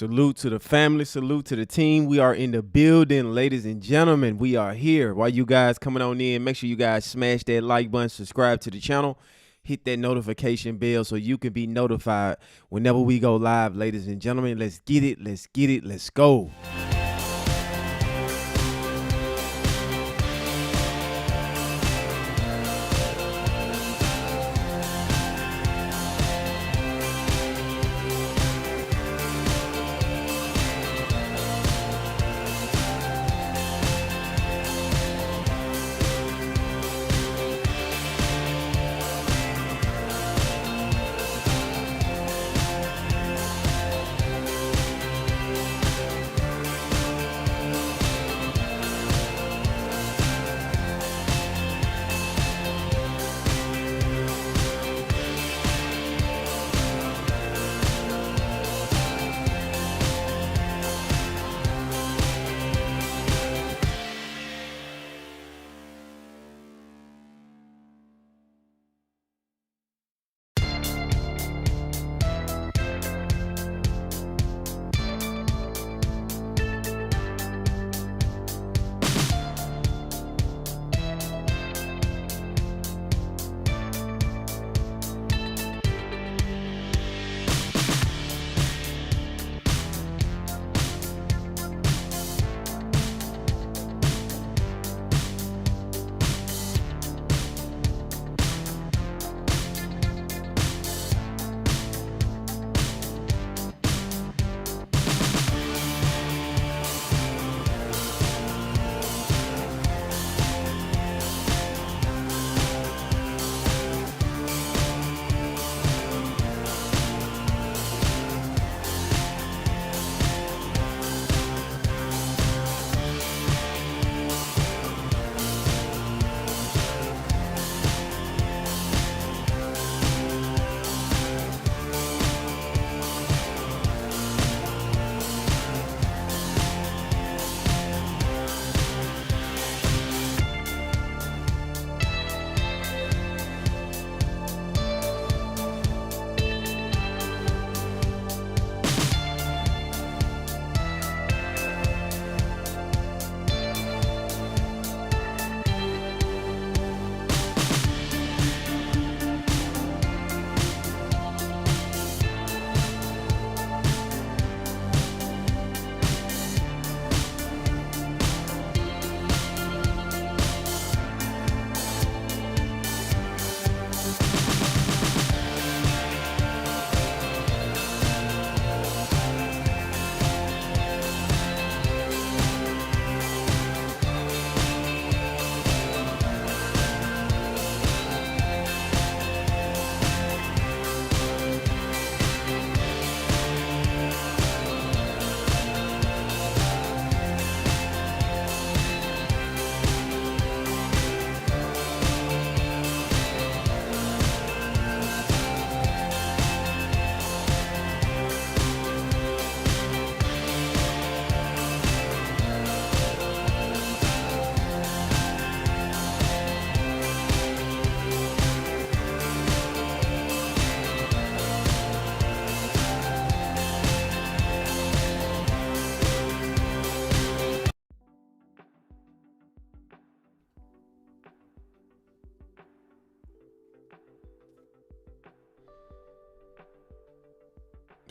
Salute to the family. Salute to the team. We are in the building, ladies and gentlemen. We are here. While you guys coming on in, make sure you guys smash that like button, subscribe to the channel, hit that notification bell so you can be notified whenever we go live, ladies and gentlemen. Let's get it. Let's get it. Let's go.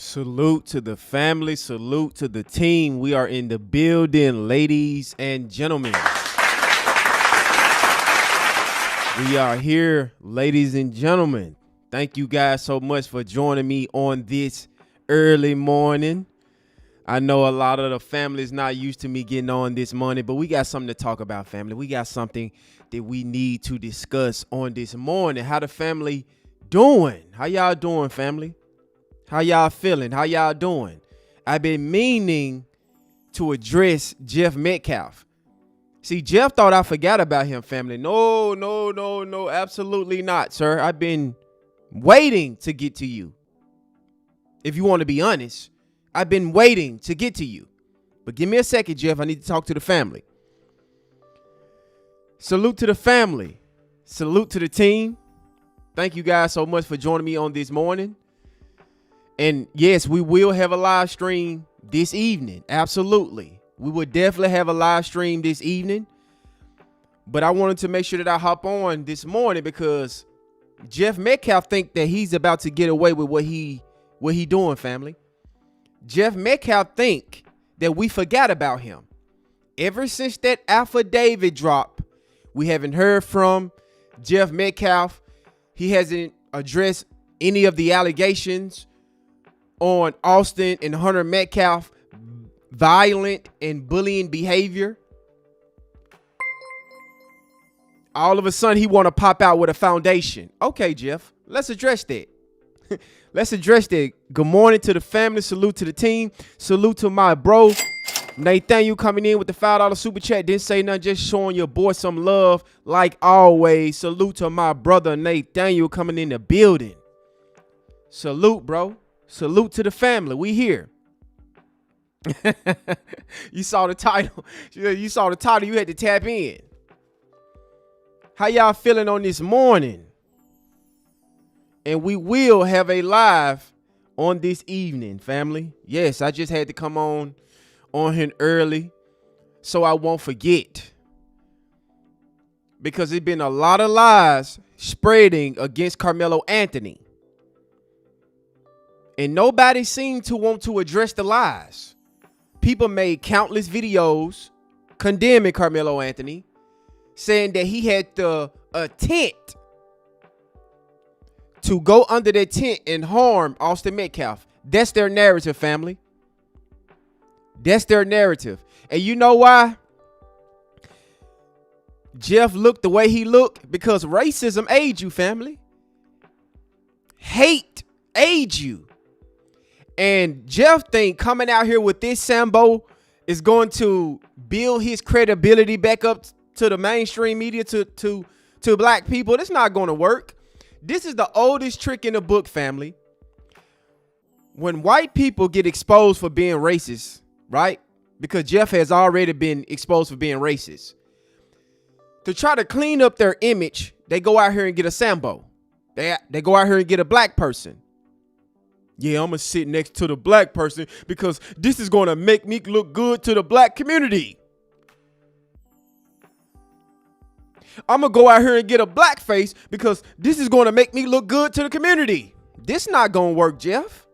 Salute to the family. Salute to the team. We are in the building, ladies and gentlemen. We are here, ladies and gentlemen. Thank you guys so much for joining me on this early morning. I know a lot of the family is not used to me getting on this morning, but we got something to talk about, family. We got something that we need to discuss on this morning. How the family doing? How y'all doing, family? How y'all feeling? How y'all doing? I've been meaning to address Jeff Metcalf. See, Jeff thought I forgot about him, family. No, absolutely not, sir. I've been waiting to get to you. If you want to be honest, I've been waiting to get to you. But give me a second, Jeff. I need to talk to the family. Salute to the family. Salute to the team. Thank you guys so much for joining me on this morning. And yes, we will have a live stream this evening. Absolutely. We would definitely have a live stream this evening. But I wanted to make sure that I hop on this morning because Jeff Metcalf think that he's about to get away with what he doing, family. Jeff Metcalf think that we forgot about him. Ever since that affidavit drop, we haven't heard from Jeff Metcalf. He hasn't addressed any of the allegations on Austin and Hunter Metcalf violent and bullying behavior. All of a sudden, he want to pop out with a foundation. Okay, Jeff, let's address that. Let's address that. Good morning to the family. Salute to the team. Salute to my bro, Nathaniel, coming in with the $5 super chat. Didn't say nothing, just showing your boy some love like always. Salute to my brother, Nathaniel, coming in the building. Salute, bro. Salute to the family. We here. You saw the title. You saw the title. You had to tap in. How y'all feeling on this morning? And we will have a live on this evening, family. Yes, I just had to come on here early so I won't forget. Because there's been a lot of lies spreading against Carmelo Anthony. And nobody seemed to want to address the lies. People made countless videos condemning Carmelo Anthony, saying that he had the intent to go under that tent and harm Austin Metcalf. That's their narrative, family. That's their narrative. And you know why Jeff looked the way he looked? Because racism aids you, family. Hate aids you. And Jeff think coming out here with this Sambo is going to build his credibility back up to the mainstream media, to black people. That's not going to work. This is the oldest trick in the book, family. When white people get exposed for being racist, right? Because Jeff has already been exposed for being racist. To try to clean up their image, they go out here and get a Sambo. They go out here and get a black person. Yeah, I'm going to sit next to the black person because this is going to make me look good to the black community. I'm going to go out here and get a black face because this is going to make me look good to the community. This not going to work, Jeff.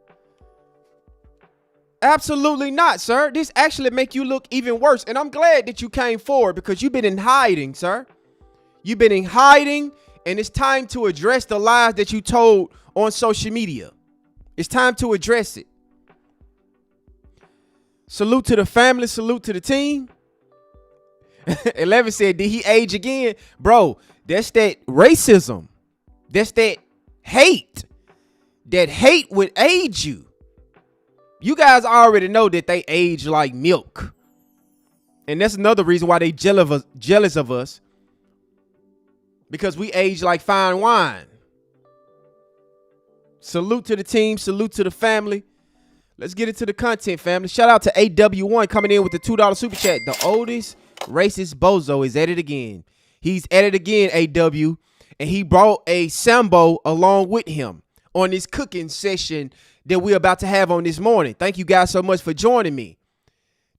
Absolutely not, sir. This actually make you look even worse. And I'm glad that you came forward because you've been in hiding, sir. You've been in hiding, and it's time to address the lies that you told on social media. It's time to address it. Salute to the family. Salute to the team. 11 said, did he age again? Bro, that's that racism. That's that hate. That hate would age you. You guys already know that they age like milk. And that's another reason why they jealous of us. Because we age like fine wine. Salute to the team. Salute to the family. Let's get into the content, family. Shout out to AW1 coming in with the $2 super chat. The oldest racist bozo is at it again. He's at it again, AW. And he brought a Sambo along with him on this cooking session that we're about to have on this morning. Thank you guys so much for joining me.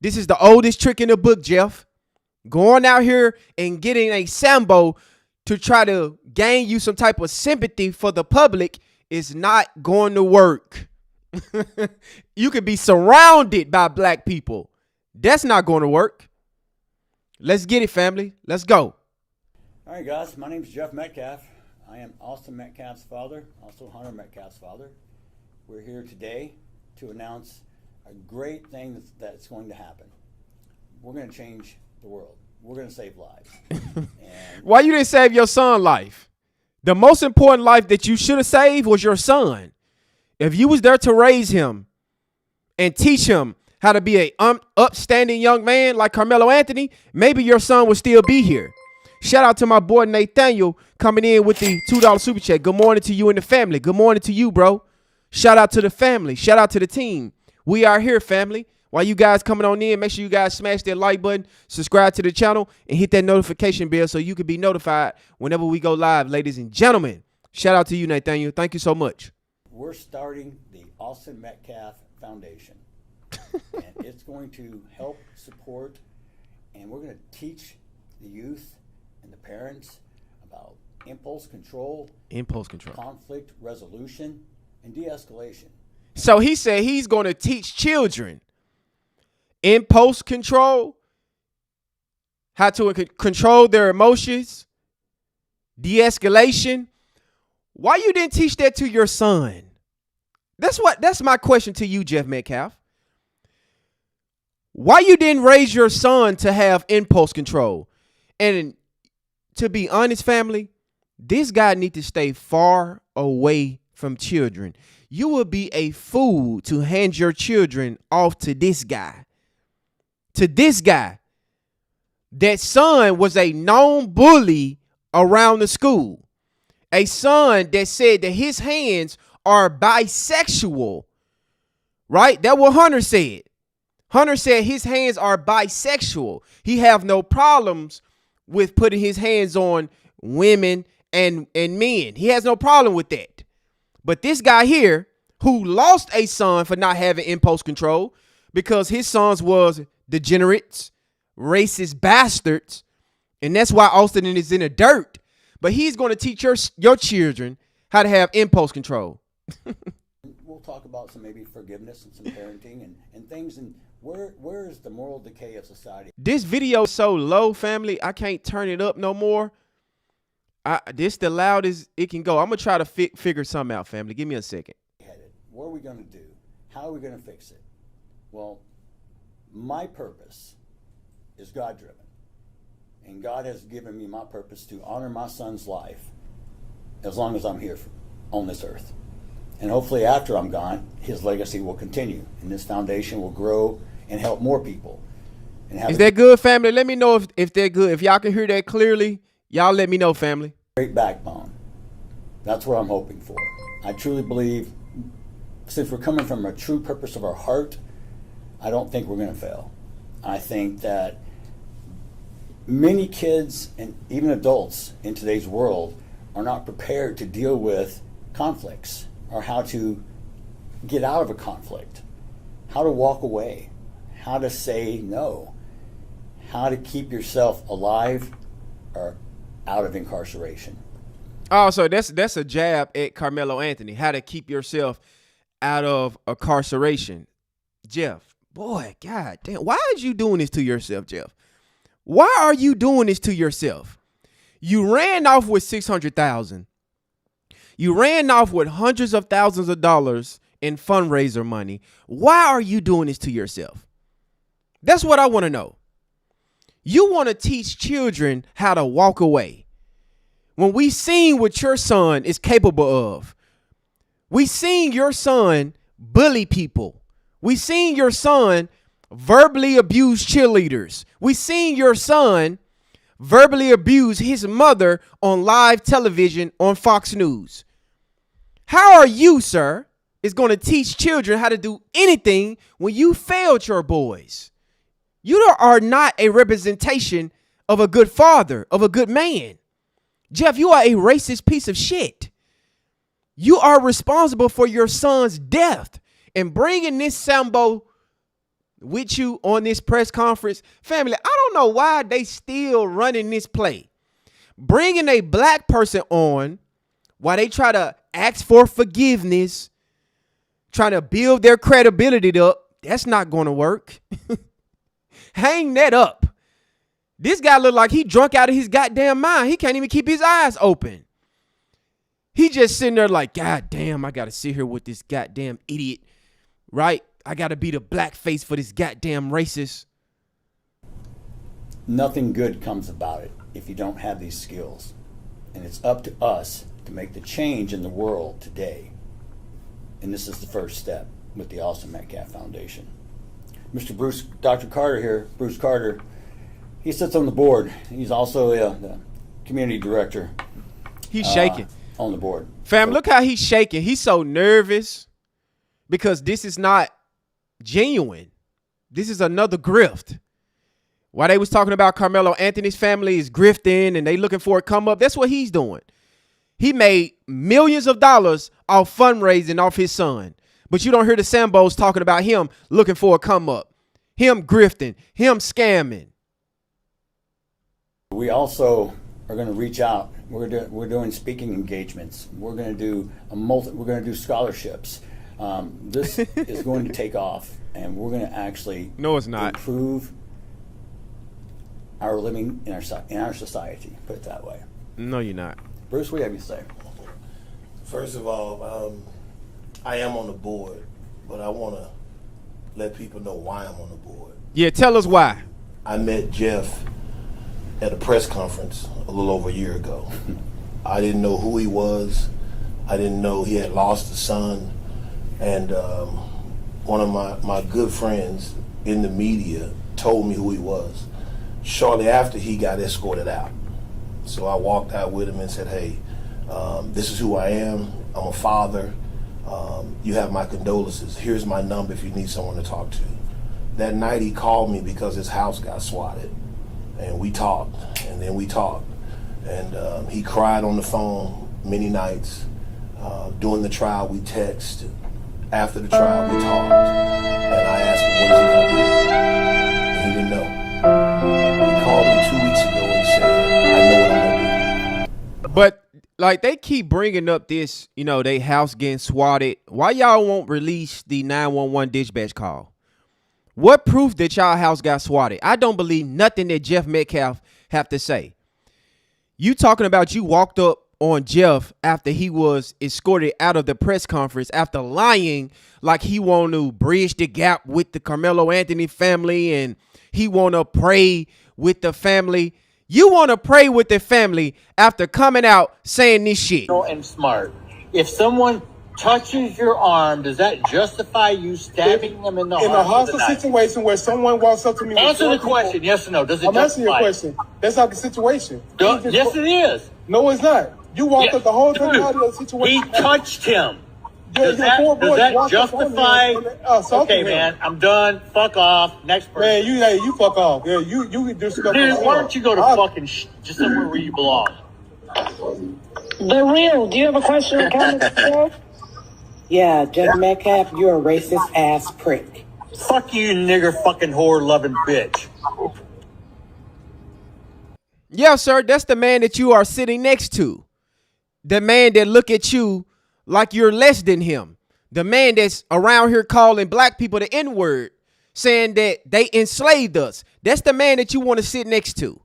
This is the oldest trick in the book, Jeff. Going out here and getting a Sambo to try to gain you some type of sympathy for the public is not going to work. You could be surrounded by black people. That's not going to work. Let's get it, family. Let's go. All right, guys. My name is Jeff Metcalf. I am Austin Metcalf's father, also Hunter Metcalf's father. We're here today to announce a great thing that's going to happen. We're going to change the world. We're going to save lives. Why you didn't save your son's life? The most important life that you should have saved was your son. If you was there to raise him and teach him how to be a upstanding young man like Carmelo Anthony, maybe your son would still be here. Shout out to my boy Nathaniel coming in with the $2 super chat. Good morning to you and the family. Good morning to you, bro. Shout out to the family. Shout out to the team. We are here, family. While you guys coming on in, make sure you guys smash that like button, subscribe to the channel, and hit that notification bell so you can be notified whenever we go live, ladies and gentlemen. Shout out to you, Nathaniel. Thank you so much. We're starting the Austin Metcalf Foundation. And it's going to help support, and we're going to teach the youth and the parents about impulse control, conflict resolution, and de-escalation. So he said he's going to teach children impulse control, how to control their emotions, de-escalation. Why you didn't teach that to your son? That's my question to you, Jeff Metcalf. Why you didn't raise your son to have impulse control? And to be honest, family, this guy needs to stay far away from children. You would be a fool to hand your children off to this guy. To this guy. That son was a known bully around the school. A son that said that his hands are bisexual. Right? That's what Hunter said. Hunter said his hands are bisexual. He have no problems with putting his hands on women and men. He has no problem with that. But this guy here, who lost a son for not having impulse control because his sons was degenerates, racist bastards, and that's why Austin is in the dirt. But he's going to teach your children how to have impulse control. We'll talk about some maybe forgiveness and some parenting and things, and where is the moral decay of society? This video is so low, family, I can't turn it up no more. This the loudest it can go. I'm going to try to figure something out, family. Give me a second. What are we going to do? How are we going to fix it? Well, my purpose is God-driven. And God has given me my purpose to honor my son's life as long as I'm here on this earth. And hopefully after I'm gone, his legacy will continue. And this foundation will grow and help more people. And is that good, family? Let me know if they're good. If y'all can hear that clearly, y'all let me know, family. Great backbone. That's what I'm hoping for. I truly believe, since we're coming from a true purpose of our heart, I don't think we're going to fail. I think that many kids and even adults in today's world are not prepared to deal with conflicts or how to get out of a conflict, how to walk away, how to say no, how to keep yourself alive or out of incarceration. Oh, so that's a jab at Carmelo Anthony, how to keep yourself out of incarceration. Jeff, boy, God damn, why are you doing this to yourself, Jeff? Why are you doing this to yourself? You ran off with $600,000. You ran off with hundreds of thousands of dollars in fundraiser money. Why are you doing this to yourself? That's what I want to know. You want to teach children how to walk away. When we seen what your son is capable of, we seen your son bully people. We seen your son verbally abuse cheerleaders. We seen your son verbally abuse his mother on live television on Fox News. How are you, sir, is going to teach children how to do anything when you failed your boys? You are not a representation of a good father, of a good man. Jeff, you are a racist piece of shit. You are responsible for your son's death. And bringing this Sambo with you on this press conference, family, I don't know why they still running this play. Bringing a black person on while they try to ask for forgiveness, trying to build their credibility up, that's not going to work. Hang that up. This guy look like he drunk out of his goddamn mind. He can't even keep his eyes open. He just sitting there like, God damn, I got to sit here with this goddamn idiot, right? I got to be the black face for this goddamn racist. Nothing good comes about it if you don't have these skills. And it's up to us to make the change in the world today. And this is the first step with the Austin Metcalf Foundation. Dr. Carter here, Bruce Carter, he sits on the board. He's also the community director. He's shaking. On the board. Fam, look how he's shaking. He's so nervous because this is not genuine. This is another grift. While they was talking about Carmelo Anthony's family is grifting and they looking for a come up, that's what he's doing. He made millions of dollars off fundraising off his son. But you don't hear the Sambos talking about him looking for a come up, him grifting, him scamming. We also are going to reach out. We're doing speaking engagements. We're going to do scholarships. This is going to take off, and we're going to actually improve our living in our society. Put it that way. No, you're not. Bruce, what do you have to say? First of all, I am on the board, but I want to let people know why I'm on the board. Yeah, tell us why. I met Jeff at a press conference a little over a year ago. I didn't know who he was. I didn't know he had lost a son. And one of my good friends in the media told me who he was. Shortly after, he got escorted out. So I walked out with him and said, hey, this is who I am. I'm a father. You have my condolences. Here's my number if you need someone to talk to. That night he called me because his house got swatted. And we talked, and then we talked. And he cried on the phone many nights. During the trial, we texted. After the trial, we talked. And I asked him, what is he going to do? And he didn't know. He called me 2 weeks ago and said, I know what I'm going to do. But like they keep bringing up this, they house getting swatted. Why y'all won't release the 911 dispatch call? What proof that y'all house got swatted? I don't believe nothing that Jeff Metcalf have to say. You talking about you walked up on Jeff after he was escorted out of the press conference after lying like he want to bridge the gap with the Carmelo Anthony family and he want to pray with the family. You want to pray with the family after coming out saying this shit. And smart. If someone touches your arm, does that justify you stabbing them in the arm? In a hostile situation where someone walks up to me, answer the question, yes or no. Does it I'm answering your justify question. That's not the situation. Yes, it is. No, it's not. You walked up the whole time Dude, out of the situation. He touched him. Does that justify? Okay, man, I'm done. Fuck off. Next person. Man, you fuck off. Yeah, you can do stuff. Dude, why don't you go to fucking just somewhere where you belong? The Real, do you have a question or comment, Jeff? Yeah, Jeff Metcalf, you're a racist ass prick. Fuck you, nigger fucking whore loving bitch. Yeah, sir, that's the man that you are sitting next to. The man that look at you like you're less than him. The man that's around here calling black people the N-word, saying that they enslaved us. That's the man that you want to sit next to.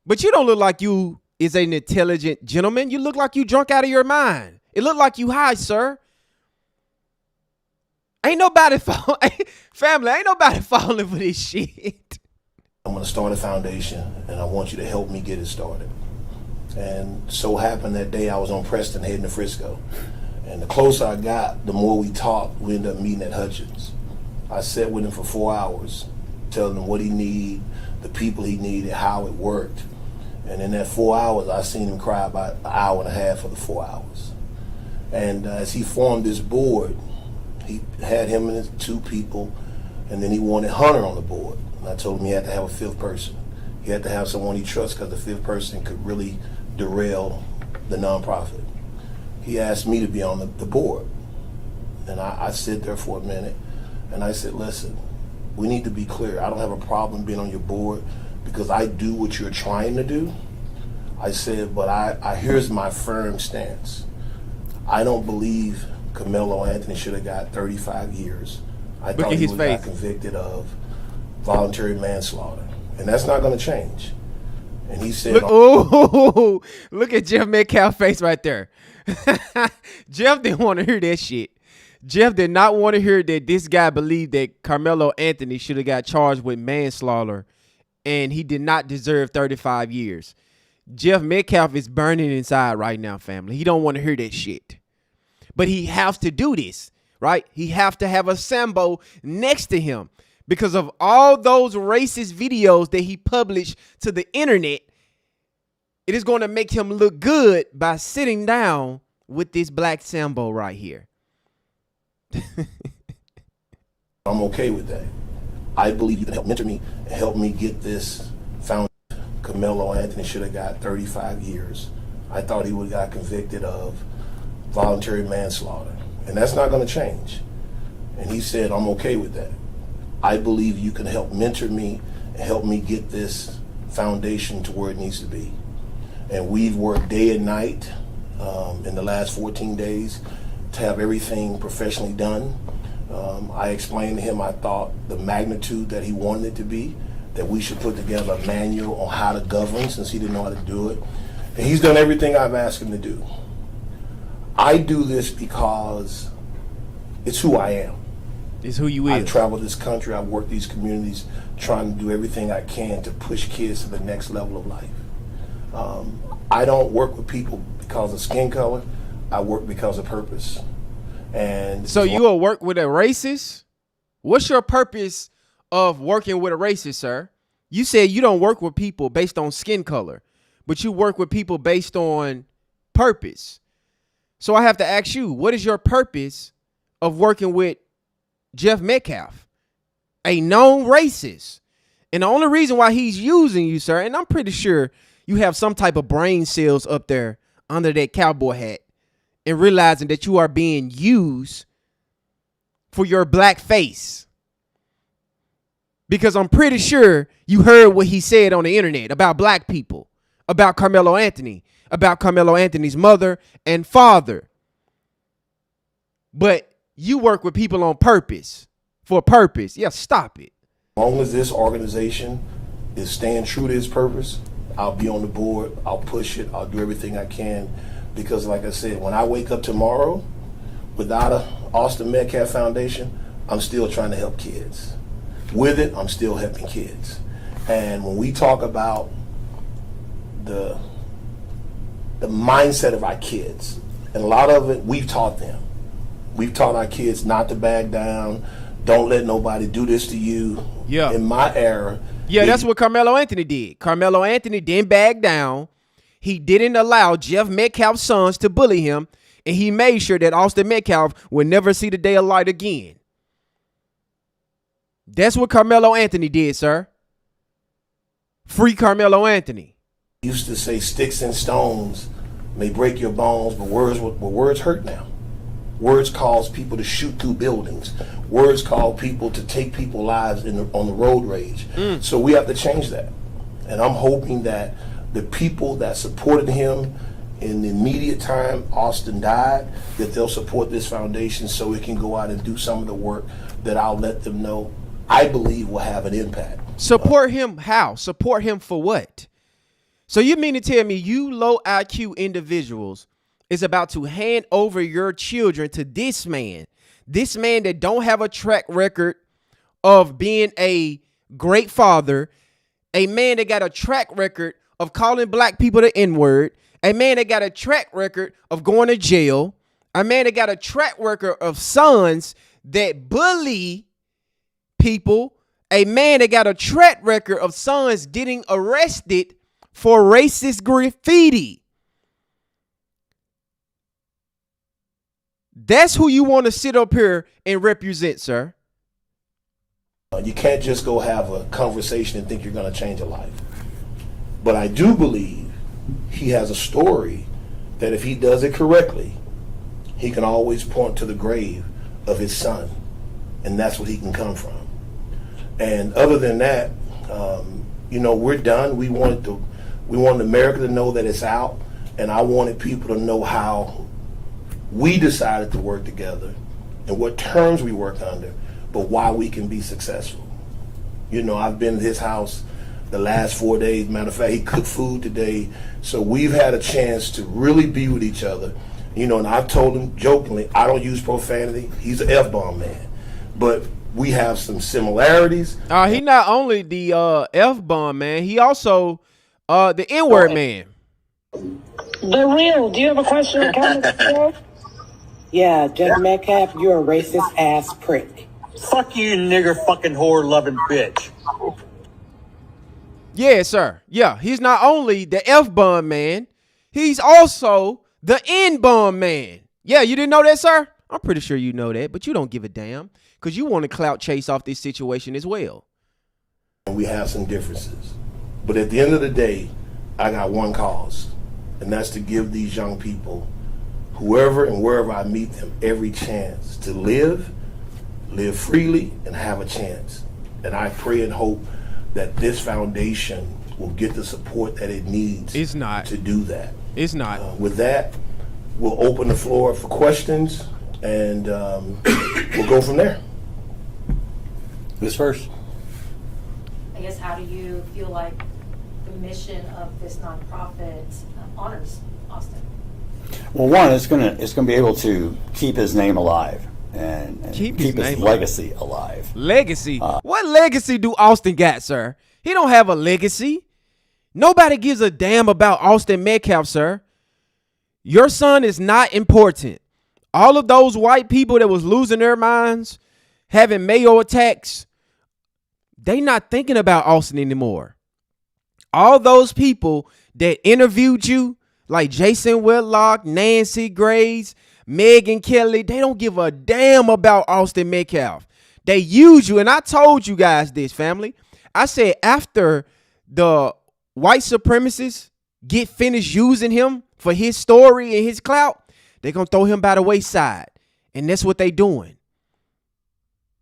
But you don't look like you is an intelligent gentleman. You look like you drunk out of your mind. It look like you high, sir. Ain't nobody family, ain't nobody falling for this shit. I'm going to start a foundation, and I want you to help me get it started. And so happened that day I was on Preston heading to Frisco. And the closer I got, the more we talked. We ended up meeting at Hutchins. I sat with him for 4 hours, telling him what he needed, the people he needed, how it worked. And in that 4 hours, I seen him cry about an hour and a half of the 4 hours. And as he formed this board, he had him and his 2 people, and then he wanted Hunter on the board. And I told him he had to have a 5th person. He had to have someone he trusts because the 5th person could really derail the nonprofit. He asked me to be on the board. And I sit there for a minute, and I said, listen, we need to be clear. I don't have a problem being on your board because I do what you're trying to do. I said, but here's my firm stance. I don't believe Carmelo Anthony should have got 35 years. I thought he would have got convicted of voluntary manslaughter. And that's not going to change. And he said, look at Jeff Metcalf's face right there. Jeff didn't want to hear that shit. Jeff did not want to hear that this guy believed that Carmelo Anthony should have got charged with manslaughter and he did not deserve 35 years. Jeff Metcalf is burning inside right now, family. He don't want to hear that shit. But he has to do this, right? He have to have a Sambo next to him because of all those racist videos that he published to the internet. It is going to make him look good by sitting down with this black Sambo right here. I'm okay with that. I believe you can help mentor me and help me get this found. Carmelo Anthony should have got 35 years. I thought he would have got convicted of voluntary manslaughter. And that's not going to change. And he said, I'm okay with that. I believe you can help mentor me and help me get this foundation to where it needs to be. And we've worked day and night in the last 14 days to have everything professionally done. I explained to him I thought the magnitude that he wanted it to be, that we should put together a manual on how to govern since he didn't know how to do it. And he's done everything I've asked him to do. I do this because it's who I am. It's who you is. I've traveled this country, I've worked these communities, trying to do everything I can to push kids to the next level of life. I don't work with people because of skin color. I work because of purpose. And so you will work with a racist? What's your purpose of working with a racist, sir? You said you don't work with people based on skin color, but you work with people based on purpose. So I have to ask you, what is your purpose of working with Jeff Metcalf, a known racist? And the only reason why he's using you, sir, and I'm pretty sure you have some type of brain cells up there under that cowboy hat and realizing that you are being used for your black face. Because I'm pretty sure you heard what he said on the internet about black people, about Carmelo Anthony, about Carmelo Anthony's mother and father. But you work with people on purpose, for purpose. Yeah, stop it. As long as this organization is staying true to its purpose, I'll be on the board, I'll push it, I'll do everything I can. Because like I said, when I wake up tomorrow without a Austin Metcalf Foundation, I'm still trying to help kids. With it, I'm still helping kids. And when we talk about the mindset of our kids, and a lot of it we've taught them. We've taught our kids not to back down, don't let nobody do this to you. Yeah. In my era. Yeah, that's what Carmelo Anthony did. Carmelo Anthony didn't back down. He didn't allow Jeff Metcalf's sons to bully him, and he made sure that Austin Metcalf would never see the day of light again. That's what Carmelo Anthony did, sir. Free Carmelo Anthony. Used to say sticks and stones may break your bones, but words hurt now. Words cause people to shoot through buildings. Words cause people to take people's lives on the road rage. So we have to change that. And I'm hoping that the people that supported him in the immediate time Austin died, that they'll support this foundation so it can go out and do some of the work that I'll let them know I believe will have an impact. Support him how? Support him for what? So you mean to tell me you low IQ individuals is about to hand over your children to this man that don't have a track record of being a great father, a man that got a track record of calling black people the N-word, a man that got a track record of going to jail, a man that got a track record of sons that bully people, a man that got a track record of sons getting arrested for racist graffiti. That's who you want to sit up here and represent, sir. You can't just go have a conversation and think you're going to change a life. But I do believe he has a story that if he does it correctly, he can always point to the grave of his son, and that's what he can come from. And other than that, we're done. We wanted America to know that it's out, and I wanted people to know how we decided to work together and what terms we work under, but why we can be successful. I've been to his house the last 4 days. Matter of fact, he cooked food today. So we've had a chance to really be with each other. And I've told him jokingly, I don't use profanity. He's an F-bomb man. But we have some similarities. He not only the F-bomb man, he also the N-word man. The real. Do you have a question or comment, Jeff? Yeah, Jeff Metcalf, you're a racist ass prick. Fuck you, nigger fucking whore loving bitch. Yeah, sir. Yeah, he's not only the F-bomb man, he's also the N-bomb man. Yeah, you didn't know that, sir? I'm pretty sure you know that, but you don't give a damn because you want to clout chase off this situation as well. We have some differences. But at the end of the day, I got one cause, and that's to give these young people whoever and wherever I meet them every chance to live freely, and have a chance. And I pray and hope that this foundation will get the support that it needs to do that. It's not. With that, we'll open the floor for questions, and we'll go from there. Who's first? I guess, how do you feel like the mission of this nonprofit honors Austin? Well, one, it's gonna be able to keep his name alive and keep his legacy alive. Legacy? What legacy do Austin got, sir? He don't have a legacy. Nobody gives a damn about Austin Metcalf, sir. Your son is not important. All of those white people that was losing their minds, having Mayo attacks, they not thinking about Austin anymore. All those people that interviewed you, like Jason Whitlock, Nancy Grace, Megyn Kelly, they don't give a damn about Austin Metcalf. They use you, and I told you guys this, family. I said after the white supremacists get finished using him for his story and his clout, they're going to throw him by the wayside, and that's what they doing.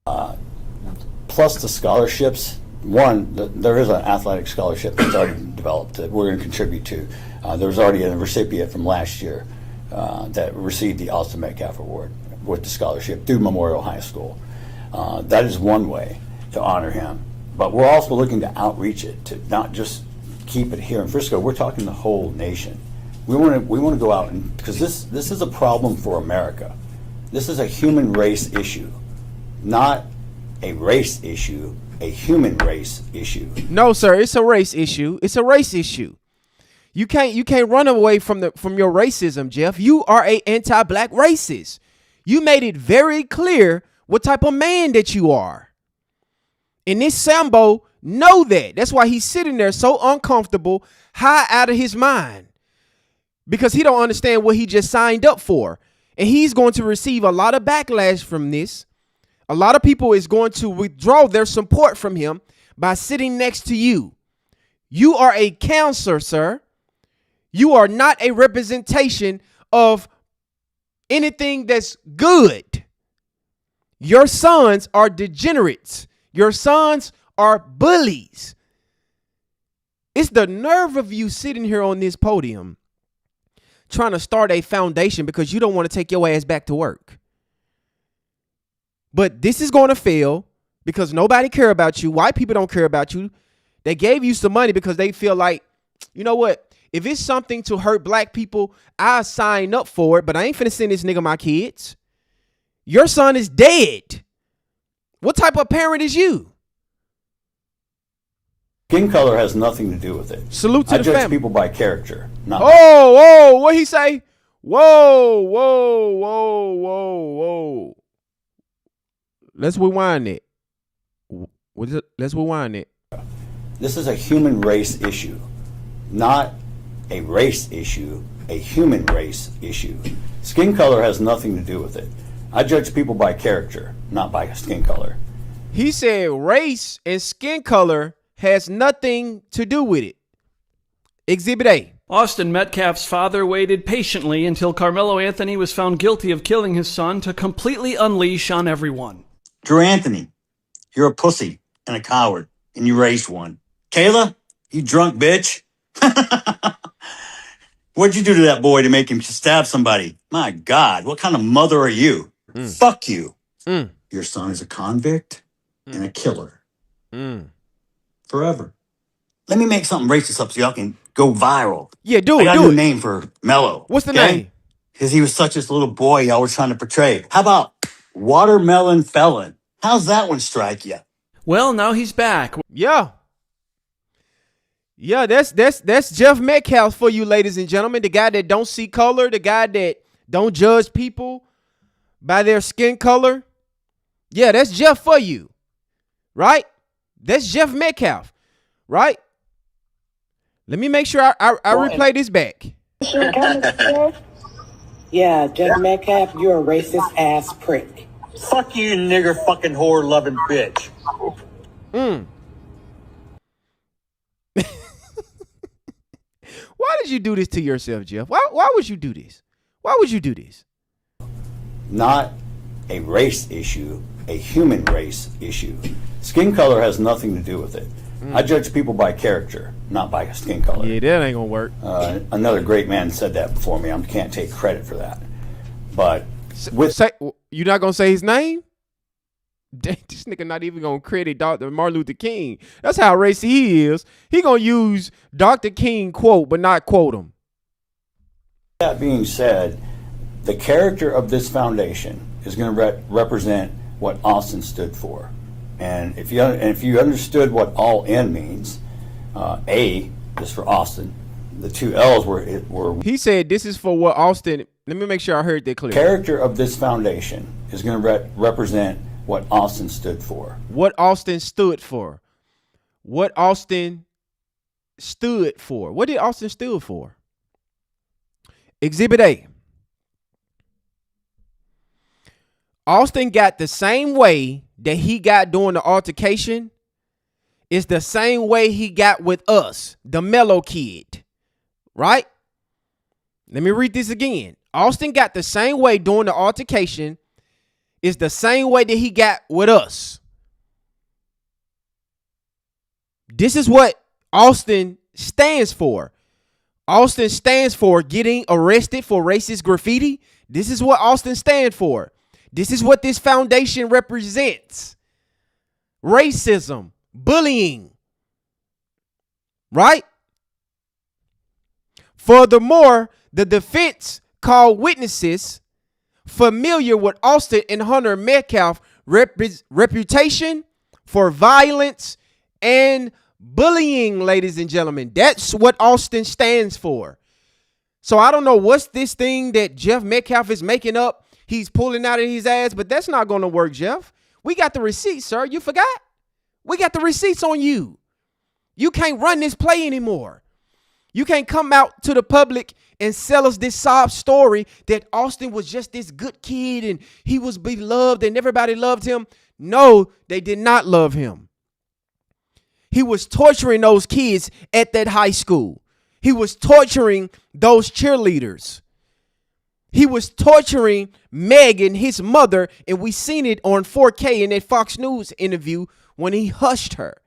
Plus the scholarships. One, there is an athletic scholarship that's already developed that we're going to contribute to. There was already a recipient from last year that received the Austin Metcalf Award with the scholarship through Memorial High School. That is one way to honor him. But we're also looking to outreach it, to not just keep it here in Frisco. We're talking the whole nation. We want to go out, and because this is a problem for America. This is a human race issue, not a race issue, a human race issue. No, sir, it's a race issue. It's a race issue. You can't run away from your racism, Jeff. You are a anti-black racist. You made it very clear what type of man that you are. And this Sambo know that. That's why he's sitting there so uncomfortable, high out of his mind. Because he don't understand what he just signed up for. And he's going to receive a lot of backlash from this. A lot of people is going to withdraw their support from him by sitting next to you. You are a counselor, sir. You are not a representation of anything that's good. Your sons are degenerates. Your sons are bullies. It's the nerve of you sitting here on this podium trying to start a foundation because you don't want to take your ass back to work. But this is going to fail because nobody care about you. White people don't care about you. They gave you some money because they feel like, you know what? If it's something to hurt black people, I'll sign up for it, but I ain't finna send this nigga my kids. Your son is dead. What type of parent is you? Skin color has nothing to do with it. Salute to I the judge family. people by character, not Whoa, what he say? Whoa. Let's rewind it. What is it? Let's rewind it. This is a human race issue, not a race issue, a human race issue. Skin color has nothing to do with it. I judge people by character, not by skin color. He said race and skin color has nothing to do with it. Exhibit A. Austin Metcalf's father waited patiently until Carmelo Anthony was found guilty of killing his son to completely unleash on everyone. Drew Anthony, you're a pussy and a coward, and you raised one. Kayla, you drunk bitch. What'd you do to that boy to make him stab somebody? My God, what kind of mother are you? Fuck you. Your son is a convict and a killer. Forever. Let me make something racist up so y'all can go viral. Yeah, do I it. got a new name for Mello. What's the name? Because he was such this little boy y'all were trying to portray. How about Watermelon Felon? How's that one strike you? Well, now he's back. Yeah, that's Jeff Metcalf for you, ladies and gentlemen. The guy that don't see color, the guy that don't judge people by their skin color. Yeah, that's Jeff for you, right? That's Jeff Metcalf, right? Let me make sure I replay this back. Yeah, Jeff Metcalf, you're a racist ass prick. Fuck you, nigger fucking whore loving bitch. Why did you do this to yourself, Jeff? Why would you do this? Why would you do this? Not a race issue, a human race issue. Skin color has nothing to do with it. I judge people by character, not by skin color. Yeah, that ain't gonna work. Another great man said that before me. I can't take credit for that. But you not gonna say his name? This nigga not even gonna credit Dr. Martin Luther King. That's how racist he is. He gonna use Dr. King quote, but not quote him. That being said, the character of this foundation is going to represent what Austin stood for. And if you understood what all N means, A is for Austin. The two L's were. He said this is for what Austin. Let me make sure I heard that clearly. Character of this foundation is going to represent what Austin stood for. What Austin stood for. What Austin stood for. What did Austin stood for? Exhibit A. Austin got the same way that he got during the altercation. It's the same way he got with us, the mellow kid. Right? Let me read this again. Austin got the same way during the altercation. It's the same way that he got with us. This is what Austin stands for. Austin stands for getting arrested for racist graffiti. This is what Austin stands for. This is what this foundation represents. Racism, bullying. Right? Furthermore, the defense called witnesses familiar with Austin and Hunter Metcalf reputation for violence and bullying, ladies and gentlemen. That's what Austin stands for. So I don't know what's this thing that Jeff Metcalf is making up. He's pulling out of his ass, but that's not going to work, Jeff. We got the receipts, sir. You forgot? We got the receipts on you. You can't run this play anymore. You can't come out to the public and sell us this sob story that Austin was just this good kid and he was beloved and everybody loved him. No, they did not love him. He was torturing those kids at that high school. He was torturing those cheerleaders. He was torturing Megan, his mother, and we seen it on 4K in that Fox News interview when he hushed her.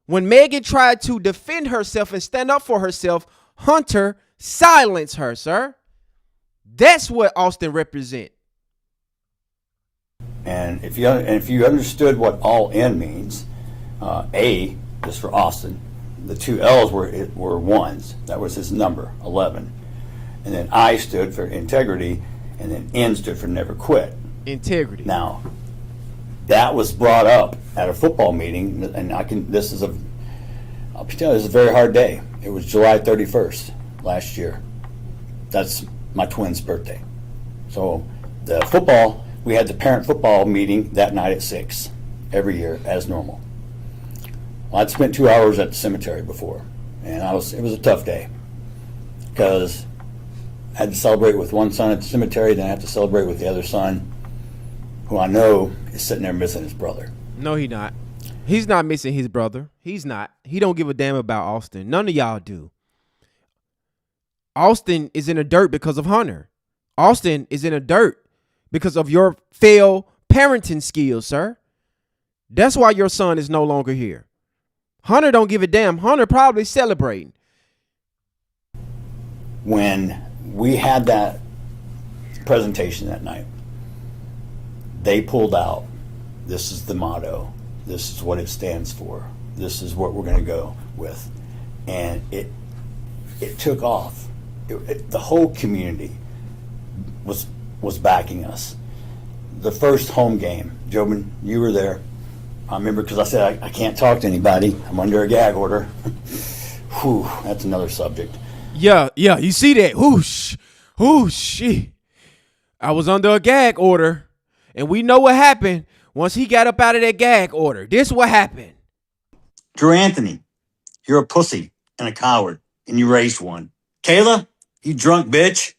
When Megan tried to defend herself and stand up for herself, Hunter silenced her, sir. That's what Austin represents. And if you understood what all N means, A is for Austin. The two L's were ones. That was his number, 11. And then I stood for integrity, and then N stood for never quit. Integrity. Now, that was brought up at a football meeting, and I'll tell you, this is a very hard day. It was July 31st last year. That's my twin's birthday. So we had the parent football meeting that night at 6 every year as normal. Well, I'd spent 2 hours at the cemetery before, and it was a tough day because I had to celebrate with one son at the cemetery, then I had to celebrate with the other son, who I know is sitting there missing his brother. No, he not. He's not missing his brother. He's not. He don't give a damn about Austin. None of y'all do. Austin is in the dirt because of Hunter. Austin is in the dirt because of your failed parenting skills, sir. That's why your son is no longer here. Hunter don't give a damn. Hunter probably celebrating. When we had that presentation that night, they pulled out, this is the motto, this is what it stands for, this is what we're going to go with. And it took off. The whole community was backing us. The first home game, Jobin, you were there. I remember because I said I can't talk to anybody. I'm under a gag order. Whew, that's another subject. Yeah, you see that? Whoosh, shit. I was under a gag order, and we know what happened once he got up out of that gag order. This what happened. Drew Anthony, you're a pussy and a coward, and you raised one. Kayla, you drunk bitch.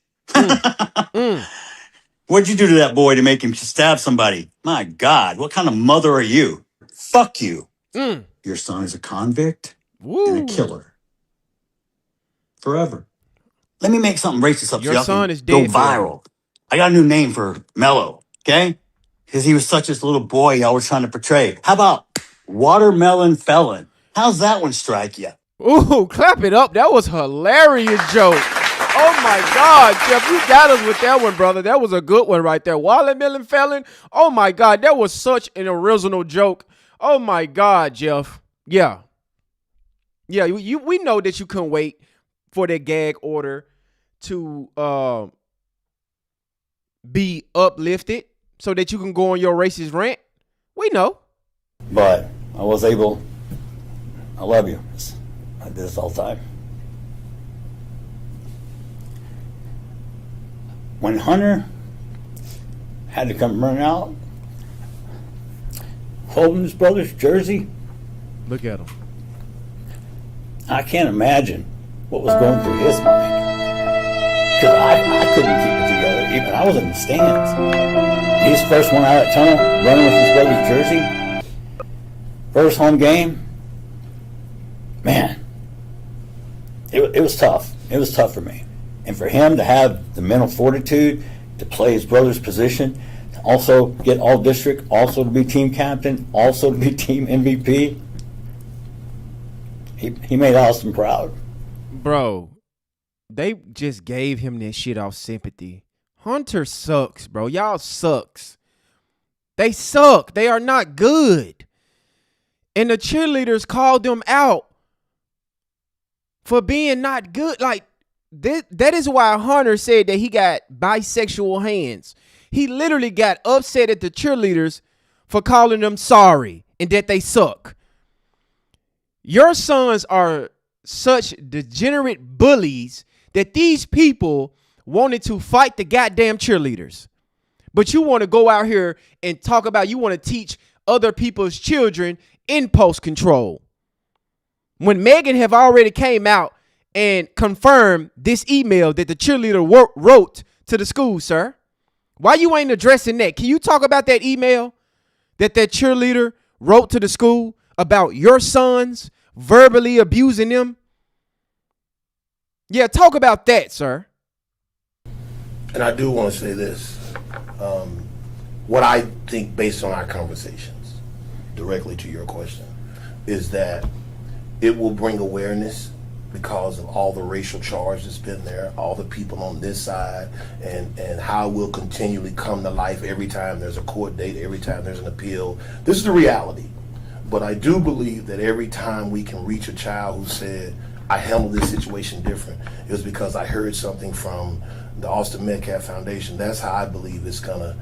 What'd you do to that boy to make him stab somebody? My God, what kind of mother are you? Fuck you. Your son is a convict and a killer. Forever. Let me make something racist up Your so y'all son can is go dead to him. viral. I got a new name for Mello, okay? Because he was such this little boy y'all were trying to portray. How about Watermelon Felon? How's that one strike you? Ooh, clap it up. That was hilarious joke. Oh my God, Jeff, you got us with that one, brother. That was a good one right there. Watermelon Felon. Oh my God, that was such an original joke. Oh my God, Jeff. Yeah. Yeah, we know that you couldn't wait for that gag order to be uplifted so that you can go on your racist rant. We know. But I was able. I love you. I do this all the time. When Hunter had to come run out, holding his brother's jersey, Look at him. I can't imagine what was going through his mind. Because I couldn't keep it together. Even I was in the stands. He's the first one out of that tunnel, running with his brother's jersey. First home game. Man, it was tough. It was tough for me. And for him to have the mental fortitude to play his brother's position, to also get all district, also to be team captain, also to be team MVP, he made Austin proud. Bro, they just gave him that shit off sympathy. Hunter sucks, bro. Y'all sucks. They suck. They are not good. And the cheerleaders called them out for being not good. Like, that is why Hunter said that he got bisexual hands. He literally got upset at the cheerleaders for calling them sorry and that they suck. Your sons are such degenerate bullies that these people wanted to fight the goddamn cheerleaders. But you want to go out here and talk about, you want to teach other people's children impulse control. When Megan have already came out and confirmed this email that the cheerleader wrote to the school, sir. Why you ain't addressing that? Can you talk about that email that cheerleader wrote to the school about your sons verbally abusing them? Yeah, talk about that, sir. And I do want to say this. What I think, based on our conversations, directly to your question, is that it will bring awareness because of all the racial charge that's been there, all the people on this side, and how it will continually come to life every time there's a court date, every time there's an appeal. This is the reality. But I do believe that every time we can reach a child who said, I handled this situation different, it was because I heard something from the Austin Metcalf Foundation. That's how I believe it's gonna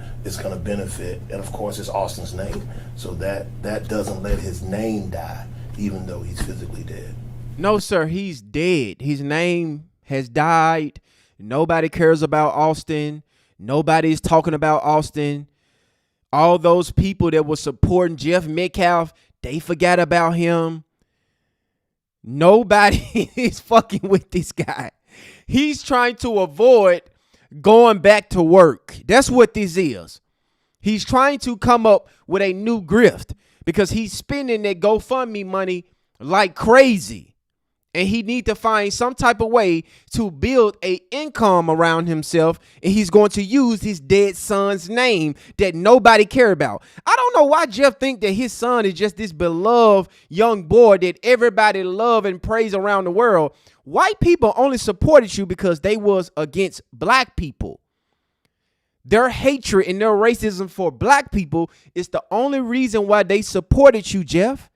benefit. And of course, it's Austin's name. So that doesn't let his name die, even though he's physically dead. No, sir, he's dead. His name has died. Nobody cares about Austin. Nobody's talking about Austin. All those people that were supporting Jeff Metcalf, they forgot about him. Nobody is fucking with this guy. He's trying to avoid going back to work. That's what this is. He's trying to come up with a new grift because he's spending that GoFundMe money like crazy. And he need to find some type of way to build a income around himself. And he's going to use his dead son's name that nobody care about. I don't know why Jeff think that his son is just this beloved young boy that everybody love and praise around the world. White people only supported you because they was against black people. Their hatred and their racism for black people is the only reason why they supported you, Jeff.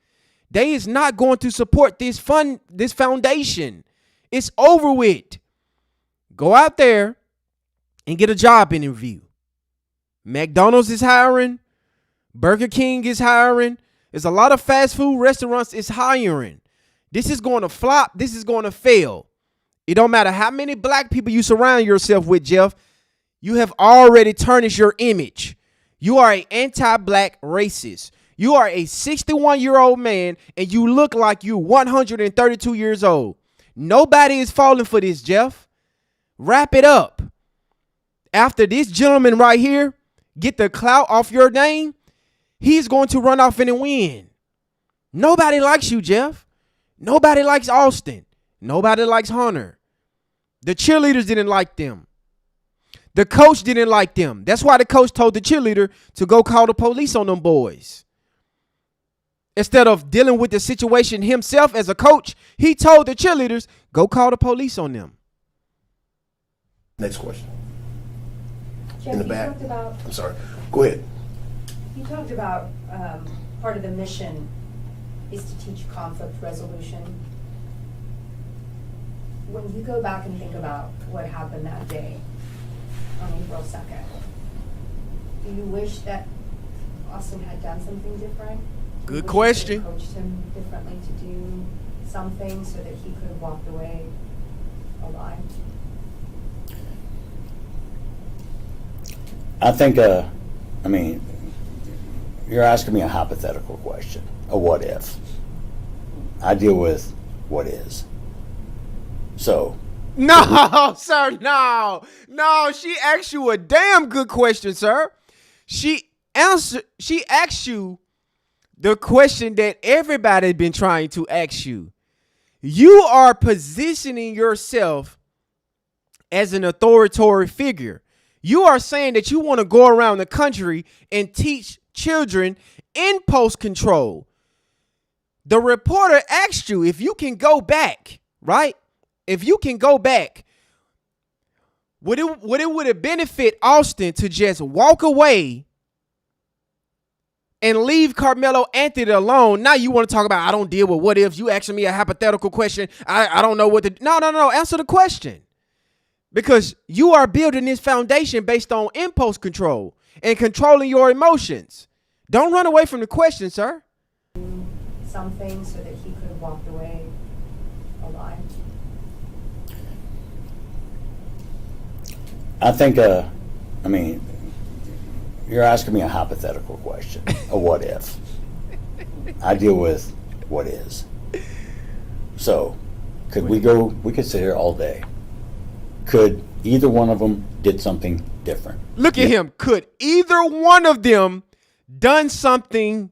They is not going to support this foundation. It's over with. Go out there and get a job interview. McDonald's is hiring. Burger King is hiring. There's a lot of fast food restaurants is hiring. This is going to flop. This is going to fail. It don't matter how many black people you surround yourself with, Jeff. You have already tarnished your image. You are an anti-black racist. You are a 61-year-old man and you look like you're 132 years old. Nobody is falling for this, Jeff. Wrap it up. After this gentleman right here get the clout off your name, he's going to run off and win. Nobody likes you, Jeff. Nobody likes Austin. Nobody likes Hunter. The cheerleaders didn't like them. The coach didn't like them. That's why the coach told the cheerleader to go call the police on them boys. Instead of dealing with the situation himself as a coach, he told the cheerleaders, go call the police on them. Next question. Jeff, In the you back. talked about, I'm sorry. Go ahead. you talked about part of the mission is to teach conflict resolution. When you go back and think about what happened that day on April 2nd, do you wish that Austin had done something different? Do you Good wish question. you could have coached him differently to do something so that he could have walked away alive? I think, I mean, you're asking me a hypothetical question, a what if. I deal with what is. So. No, sir, no. No, she asked you a damn good question, sir. She asked you the question that everybody's been trying to ask you. You are positioning yourself as an authoritative figure. You are saying that you want to go around the country and teach children impulse control. The reporter asked you if you can go back, right? If you can go back, would it benefit Austin to just walk away and leave Carmelo Anthony alone? Now you want to talk about, I don't deal with what ifs. You asking me a hypothetical question. I don't know what to. No. Answer the question. Because you are building this foundation based on impulse control and controlling your emotions. Don't run away from the question, sir. Something so that he could have walked away alive. I think, I mean, you're asking me a hypothetical question, a what if. I deal with what is. So, we could sit here all day. Could either one of them did something different? Look at him. Could either one of them done something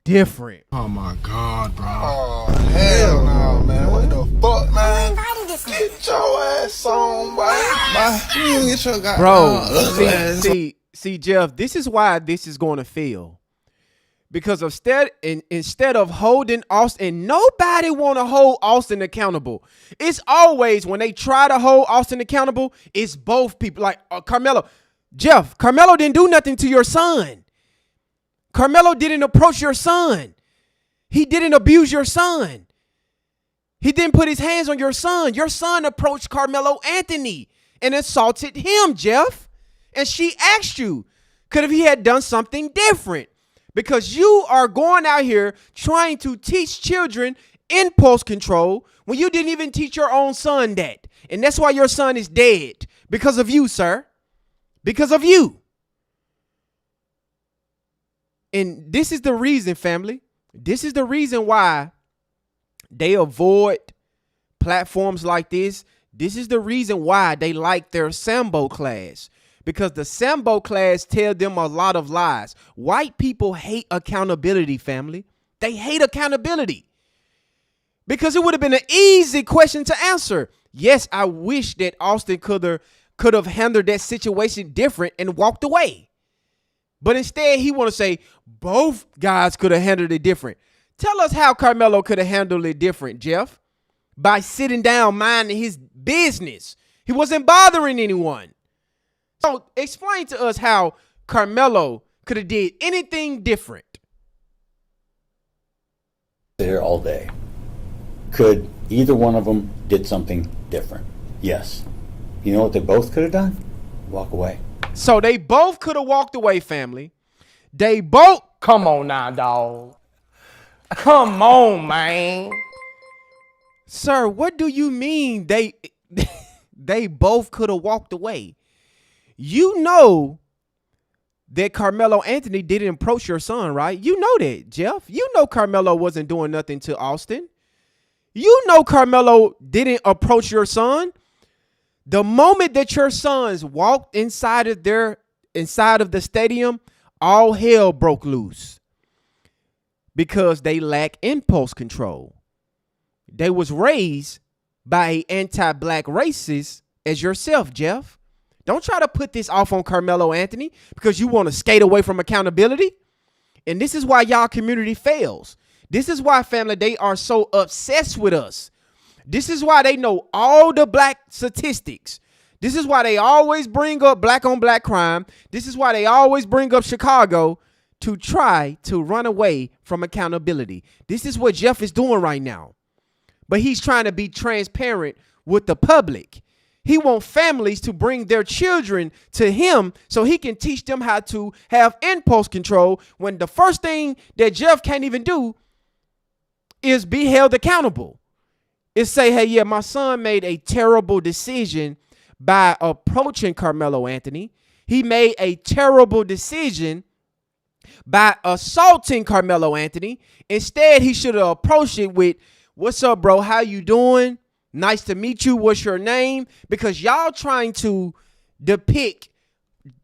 different? Oh my God, bro. Oh, hell no, man. What the fuck, man? Get your ass on, boy. You get your Bro, see, Jeff, this is why this is going to fail. Because instead of holding Austin, nobody want to hold Austin accountable. It's always when they try to hold Austin accountable, it's both people. Like Carmelo. Jeff, Carmelo didn't do nothing to your son. Carmelo didn't approach your son. He didn't abuse your son. He didn't put his hands on your son. Your son approached Carmelo Anthony and assaulted him, Jeff. And she asked you, could he had done something different? Because you are going out here trying to teach children impulse control when you didn't even teach your own son that. And that's why your son is dead. Because of you, sir. Because of you. And this is the reason, family. This is the reason why they avoid platforms like this. This is the reason why they like their Sambo class. Because the Sambo class tell them a lot of lies. White people hate accountability, family. They hate accountability. Because it would have been an easy question to answer. Yes, I wish that Austin could have handled that situation different and walked away. But instead, he want to say both guys could have handled it different. Tell us how Carmelo could have handled it different, Jeff. By sitting down, minding his business. He wasn't bothering anyone. So explain to us how Carmelo could have did anything different. Here all day. Could either one of them did something different? Yes. You know what they both could have done? Walk away. So they both could have walked away, family. They both. Come on now, dog. Come on, man. Sir, what do you mean they both could have walked away? You know that Carmelo Anthony didn't approach your son, right? You know that, Jeff. You know Carmelo wasn't doing nothing to Austin. You know Carmelo didn't approach your son. The moment that your sons walked inside of the stadium, all hell broke loose because they lack impulse control. They was raised by an anti-black racist as yourself, Jeff. Don't try to put this off on Carmelo Anthony because you want to skate away from accountability. And this is why y'all community fails. This is why, family, they are so obsessed with us. This is why they know all the black statistics. This is why they always bring up black on black crime. This is why they always bring up Chicago to try to run away from accountability. This is what Jeff is doing right now. But he's trying to be transparent with the public. He wants families to bring their children to him so he can teach them how to have impulse control when the first thing that Jeff can't even do is be held accountable. Is say, hey, yeah, my son made a terrible decision by approaching Carmelo Anthony. He made a terrible decision by assaulting Carmelo Anthony. Instead, he should have approached it with, what's up, bro? How you doing? Nice to meet you. What's your name? Because y'all trying to depict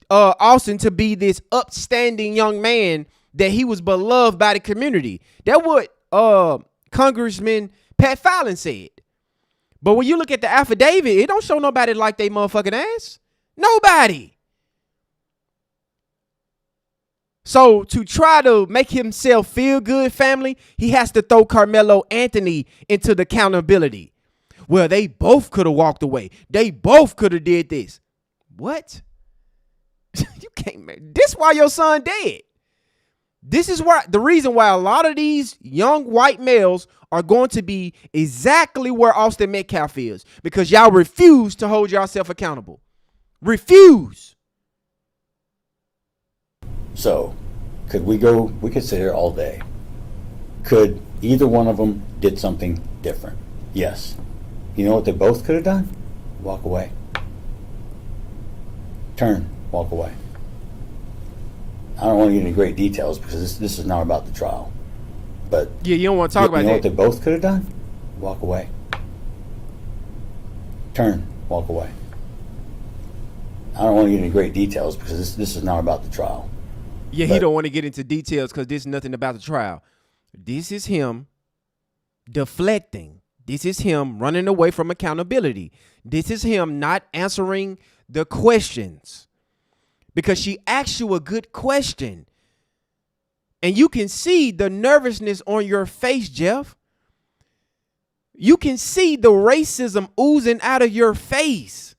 Austin to be this upstanding young man that he was beloved by the community. That's what Congressman Pat Fallon said. But when you look at the affidavit, it don't show nobody like they motherfucking ass. Nobody. So to try to make himself feel good, family, he has to throw Carmelo Anthony into the accountability. Well, they both could have walked away. They both could have did this. What? You can't. This why your son dead. This is why the reason why a lot of these young white males are going to be exactly where Austin Metcalf is, because y'all refuse to hold yourself accountable. Refuse. So, we could sit here all day. Could either one of them did something different? Yes. You know what they both could have done? Walk away. Turn, walk away. I don't want to get into great details because this is not about the trial. But yeah, you don't want to talk about that. You know what they both could have done? Walk away. Turn, walk away. I don't want to get into great details because this is not about the trial. Yeah, he don't want to get into details because this is nothing about the trial. This is him deflecting. This is him running away from accountability. This is him not answering the questions because she asked you a good question. And you can see the nervousness on your face, Jeff. You can see the racism oozing out of your face.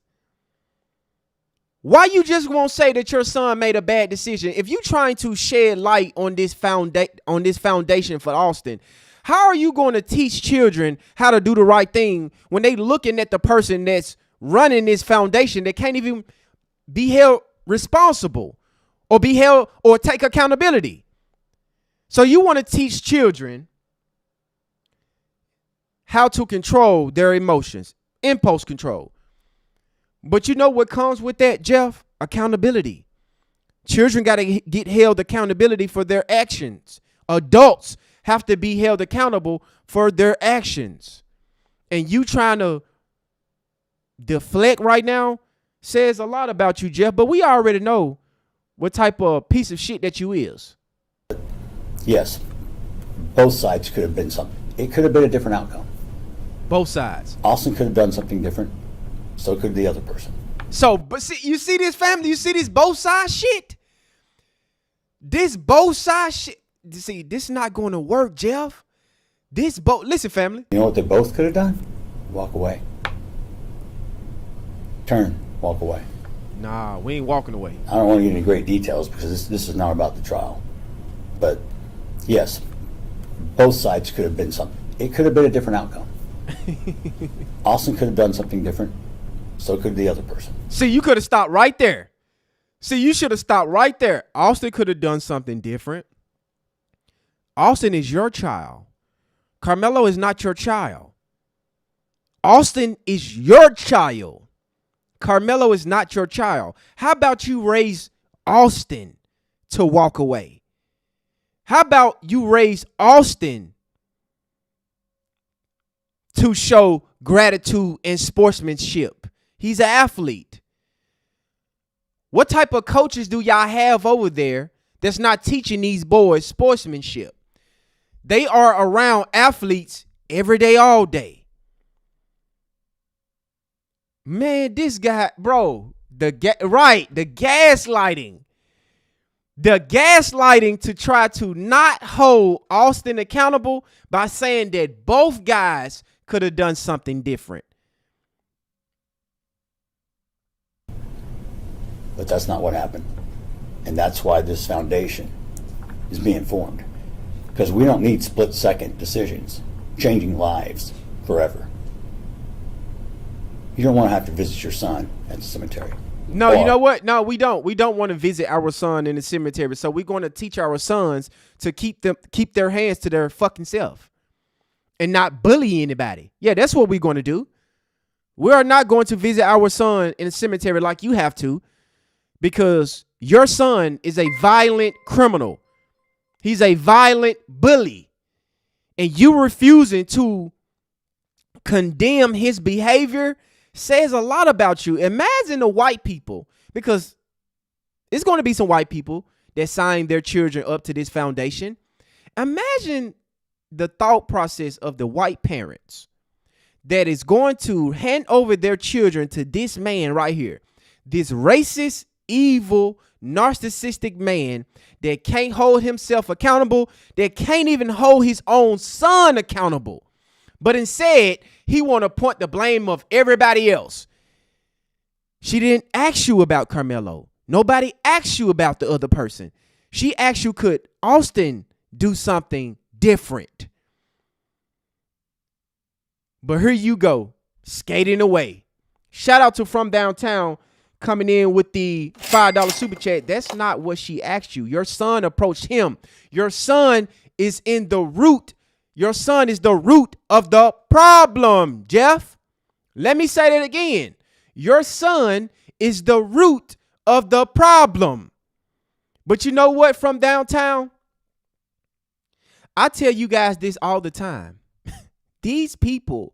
Why you just won't say that your son made a bad decision? If you trying to shed light on this foundation for Austin, how are you going to teach children how to do the right thing when they looking at the person that's running this foundation that can't even be held responsible or be held or take accountability? So you want to teach children how to control their emotions, impulse control. But you know what comes with that, Jeff? Accountability. Children got to get held accountability for their actions. Adults have to be held accountable for their actions. And you trying to deflect right now says a lot about you, Jeff. But we already know what type of piece of shit that you is. Yes, both sides could have been something. It could have been a different outcome. Both sides. Austin could have done something different. So could the other person. So, but see, you see this, family? You see this both sides shit? This both sides shit. See, this is not going to work, Jeff. Listen, family. You know what they both could have done? Walk away. Turn, walk away. Nah, we ain't walking away. I don't want to get into great details because this is not about the trial. But yes, both sides could have been something. It could have been a different outcome. Austin could have done something different. So could the other person. See, you could have stopped right there. See, you should have stopped right there. Austin could have done something different. Austin is your child. Carmelo is not your child. Austin is your child. Carmelo is not your child. How about you raise Austin to walk away? How about you raise Austin to show gratitude and sportsmanship? He's an athlete. What type of coaches do y'all have over there that's not teaching these boys sportsmanship? They are around athletes every day, all day. Man, this guy, bro, the gaslighting. The gaslighting to try to not hold Austin accountable by saying that both guys could have done something different. But that's not what happened. And that's why this foundation is being formed. Because we don't need split-second decisions, changing lives forever. You don't want to have to visit your son at the cemetery. No, you know what? No, we don't. We don't want to visit our son in the cemetery. So we're going to teach our sons to keep their hands to their fucking self and not bully anybody. Yeah, that's what we're going to do. We are not going to visit our son in the cemetery like you have to, because your son is a violent criminal. He's a violent bully. And you refusing to condemn his behavior says a lot about you. Imagine the white people, because it's going to be some white people that sign their children up to this foundation. Imagine the thought process of the white parents that is going to hand over their children to this man right here, this racist, evil, narcissistic man that can't hold himself accountable, that can't even hold his own son accountable. But instead, he want to point the blame of everybody else. She didn't ask you about Carmelo. Nobody asked you about the other person. She asked you, could Austin do something different? But here you go, skating away. Shout out to From Downtown coming in with the $5 super chat. That's not what she asked you. Your son approached him. Your son is in the root. Your son is the root of the problem, Jeff. Let me say that again. Your son is the root of the problem. But you know what, From Downtown? I tell you guys this all the time. These people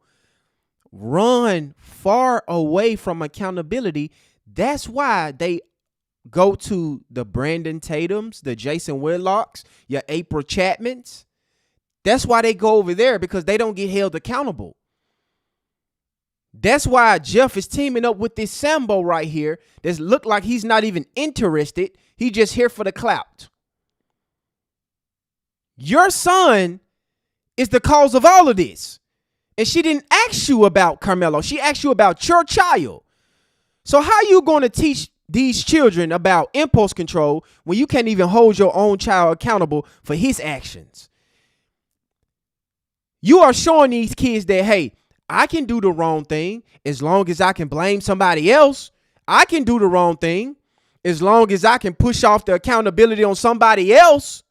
run far away from accountability. That's why they go to the Brandon Tatums, the Jason Whitlocks, your April Chapmans. That's why they go over there, because they don't get held accountable. That's why Jeff is teaming up with this Sambo right here that look like he's not even interested. He just here for the clout. Your son is the cause of all of this. And she didn't ask you about Carmelo. She asked you about your child. So how are you going to teach these children about impulse control when you can't even hold your own child accountable for his actions? You are showing these kids that, hey, I can do the wrong thing as long as I can blame somebody else. I can do the wrong thing as long as I can push off the accountability on somebody else.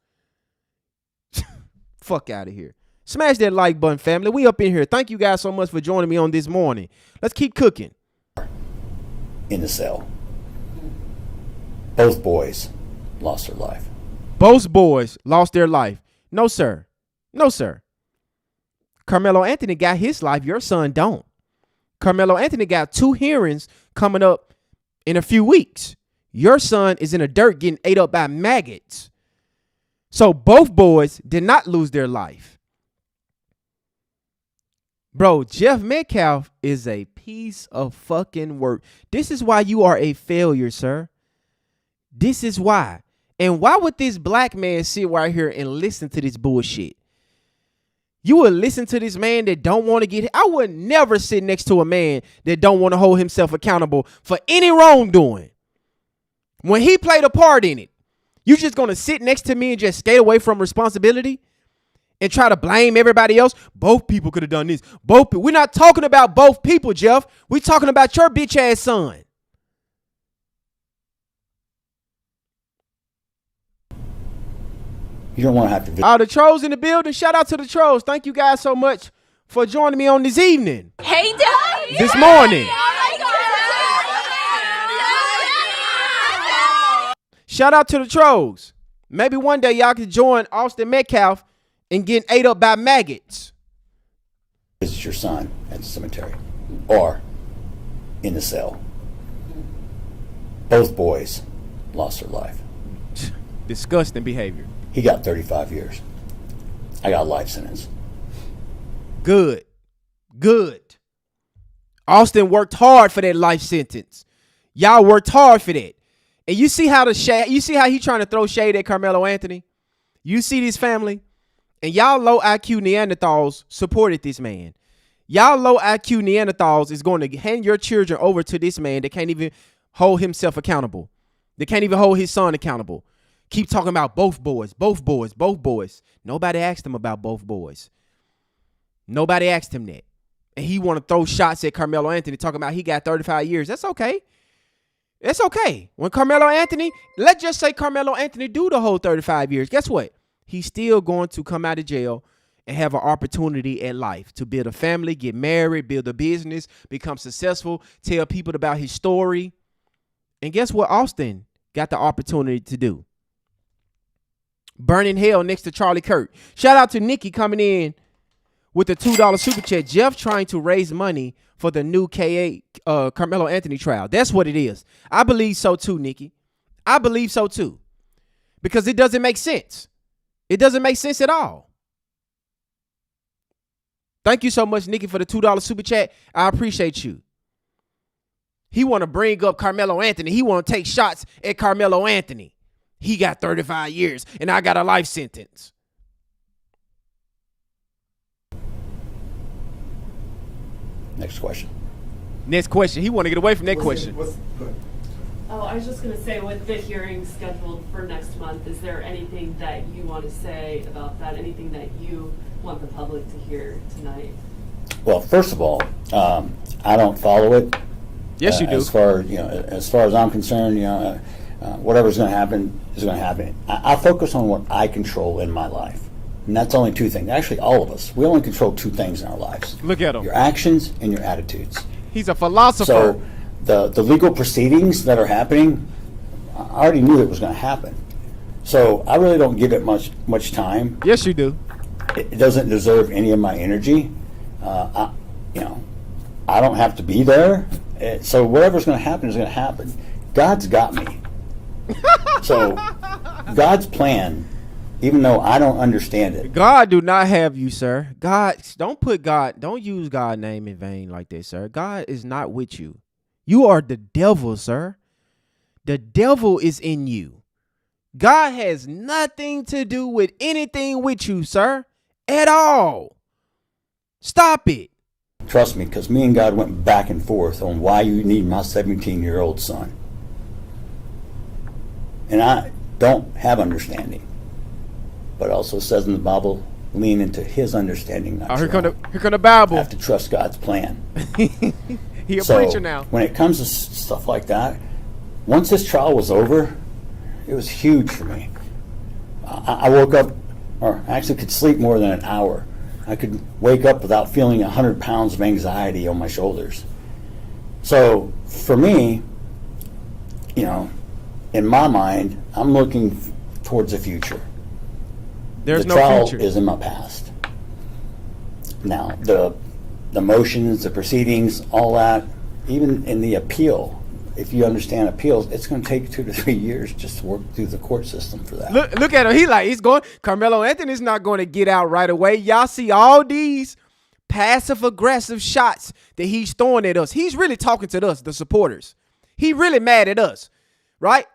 Fuck out of here. Smash that like button, family. We up in here. Thank you guys so much for joining me on this morning. Let's keep cooking. In the cell. Both boys lost their life. Both boys lost their life. No, sir. No, sir. Carmelo Anthony got his life. Your son don't. Carmelo Anthony got 2 hearings coming up in a few weeks. Your son is in the dirt getting ate up by maggots. So both boys did not lose their life. Bro, Jeff Metcalf is a piece of fucking work. This is why you are a failure, sir. This is why. And why would this black man sit right here and listen to this bullshit? You would listen to this man that don't want to get hit. I would never sit next to a man that don't want to hold himself accountable for any wrongdoing. When he played a part in it, you just going to sit next to me and just skate away from responsibility and try to blame everybody else? Both people could have done this. We're not talking about both people, Jeff. We're talking about your bitch ass son. You don't want to have to visit. All the trolls in the building. Shout out to the trolls. Thank you guys so much for joining me on this evening. Hey, Dad. This morning. Shout out to the trolls. Maybe one day y'all can join Austin Metcalf and get ate up by maggots. Visit your son at the cemetery or in the cell. Both boys lost their life. Disgusting behavior. He got 35 years. I got a life sentence. Good. Good. Austin worked hard for that life sentence. Y'all worked hard for that. And you see how he trying to throw shade at Carmelo Anthony? You see this family? And y'all low IQ Neanderthals supported this man. Y'all low IQ Neanderthals is going to hand your children over to this man that can't even hold himself accountable. They can't even hold his son accountable. Keep talking about both boys, both boys, both boys. Nobody asked him about both boys. Nobody asked him that. And he want to throw shots at Carmelo Anthony talking about he got 35 years. That's okay. It's okay. When Carmelo Anthony, let's just say Carmelo Anthony do the whole 35 years. Guess what? He's still going to come out of jail and have an opportunity at life to build a family, get married, build a business, become successful, tell people about his story. And guess what Austin got the opportunity to do? Burn in hell next to Charlie Kirk. Shout out to Nikki coming in with the $2 super chat. Jeff trying to raise money for the new Carmelo Anthony trial. That's what it is. I believe so too, Nikki. I believe so too. Because it doesn't make sense. It doesn't make sense at all. Thank you so much, Nikki, for the $2 super chat. I appreciate you. He want to bring up Carmelo Anthony. He want to take shots at Carmelo Anthony. He got 35 years, and I got a life sentence. Next question. Next question. He want to get away from that question. Oh, I was just going to say, with the hearing scheduled for next month, is there anything that you want to say about that? Anything that you want the public to hear tonight? Well, first of all, I don't follow it. Yes, you do. As far as I'm concerned, whatever's going to happen is going to happen. I focus on what I control in my life. And that's only two things. Actually, all of us. We only control two things in our lives. Look at him. Your actions and your attitudes. He's a philosopher. So the legal proceedings that are happening, I already knew it was going to happen. So I really don't give it much time. Yes, you do. It doesn't deserve any of my energy. I don't have to be there. So whatever's going to happen is going to happen. God's got me. So God's plan, even though I don't understand it. God do not have you, sir. Don't use God's name in vain like this, sir. God is not with you. You are the devil, sir. The devil is in you. God has nothing to do with anything with you, sir, at all. Stop it. Trust me, because me and God went back and forth on why you need my 17-year-old son. And I don't have understanding. But it also says in the Bible, lean into his understanding. Not here come the Bible. I have to trust God's plan. He a preacher now. When it comes to stuff like that, once this trial was over, it was huge for me. I woke up, or actually could sleep more than an hour. I could wake up without feeling 100 pounds of anxiety on my shoulders. So for me, in my mind, I'm looking towards the future. There's no future. The trial is in my past. Now, the motions, the proceedings, all that, even in the appeal, if you understand appeals, it's going to take 2 to 3 years just to work through the court system for that. Look at him. He's going. Carmelo Anthony's not going to get out right away. Y'all see all these passive-aggressive shots that he's throwing at us. He's really talking to us, the supporters. He really mad at us, right?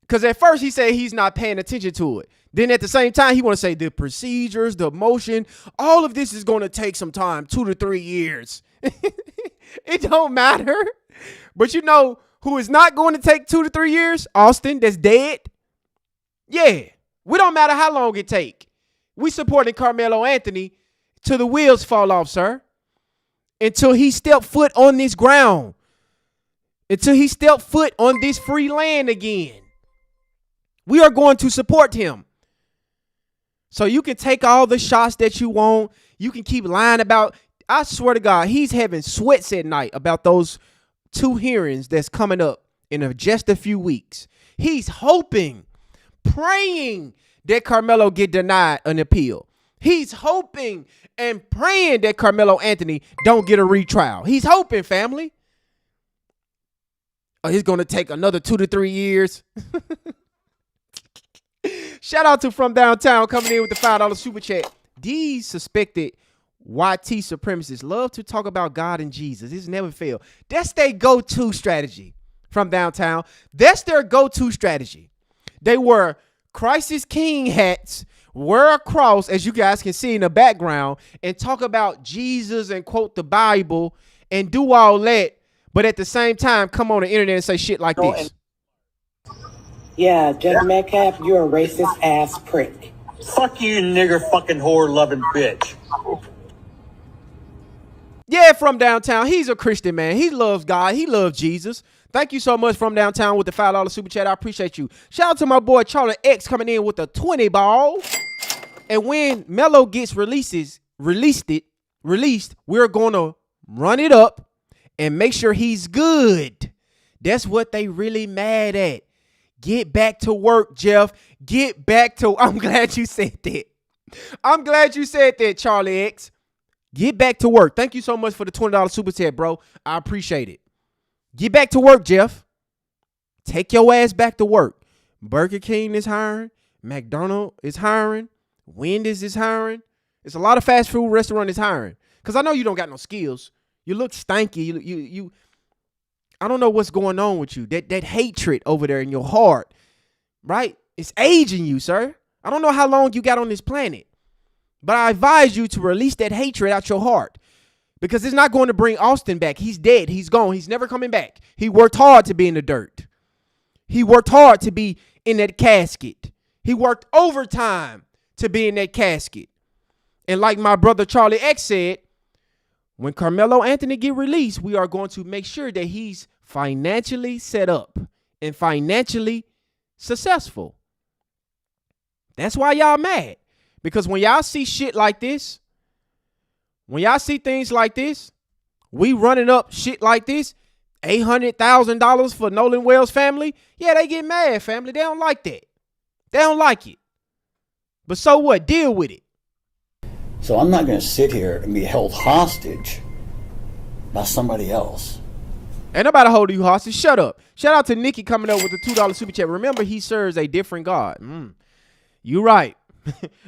Because at first he said he's not paying attention to it. Then at the same time, he want to say the procedures, the motion, all of this is going to take some time, 2 to 3 years. It don't matter. But you know who is not going to take 2 to 3 years? Austin, that's dead. Yeah. We don't matter how long it take. We supporting Carmelo Anthony till the wheels fall off, sir. Until he step foot on this ground. Until he step foot on this free land again. We are going to support him. So you can take all the shots that you want. You can keep lying about. I swear to God, he's having sweats at night about those 2 hearings that's coming up in just a few weeks. He's hoping, praying that Carmelo get denied an appeal. He's hoping and praying that Carmelo Anthony don't get a retrial. He's hoping, family. Oh, he's going to take another 2 to 3 years. Shout out to From Downtown coming in with the $5 super chat. These suspected YT supremacists love to talk about God and Jesus. It's never failed. That's their go-to strategy from downtown. That's their go-to strategy. They wear Christ is King hats, wear a cross, as you guys can see in the background, and talk about Jesus and quote the Bible and do all that, but at the same time come on the internet and say shit like this. Yeah, Jeff Metcalf, you're a racist ass prick. Fuck you, nigger fucking whore loving bitch. Yeah, from downtown. He's a Christian man. He loves God. He loves Jesus. Thank you so much from downtown with the $5 super chat. I appreciate you. Shout out to my boy Charlie X coming in with a 20 ball. And when Melo gets released, we're going to run it up and make sure he's good. That's what they really mad at. Get back to work, Jeff. Get back to, I'm glad you said that. I'm glad you said that, Charlie X. Get back to work. Thank you so much for the $20 super chat, bro. I appreciate it. Get back to work, Jeff. Take your ass back to work. Burger King is hiring. McDonald's is hiring. Wendy's is hiring. It's a lot of fast food restaurant is hiring. Because I know you don't got no skills. You look stanky. You I don't know what's going on with you. That hatred over there in your heart, right? It's aging you, sir. I don't know how long you got on this planet. But I advise you to release that hatred out your heart. Because it's not going to bring Austin back. He's dead. He's gone. He's never coming back. He worked hard to be in the dirt. He worked hard to be in that casket. He worked overtime to be in that casket. And like my brother Charlie X said, when Carmelo Anthony get released, we are going to make sure that he's financially set up and financially successful. That's why y'all mad. Because when y'all see shit like this, when y'all see things like this, we running up shit like this, $800,000 for Nolan Wells' family. Yeah, they get mad, family. They don't like that. They don't like it. But so what? Deal with it. So I'm not going to sit here and be held hostage by somebody else. Ain't nobody holding you hostage. Shut up. Shout out to Nikki coming up with the $2 super chat. Remember, he serves a different God. You right.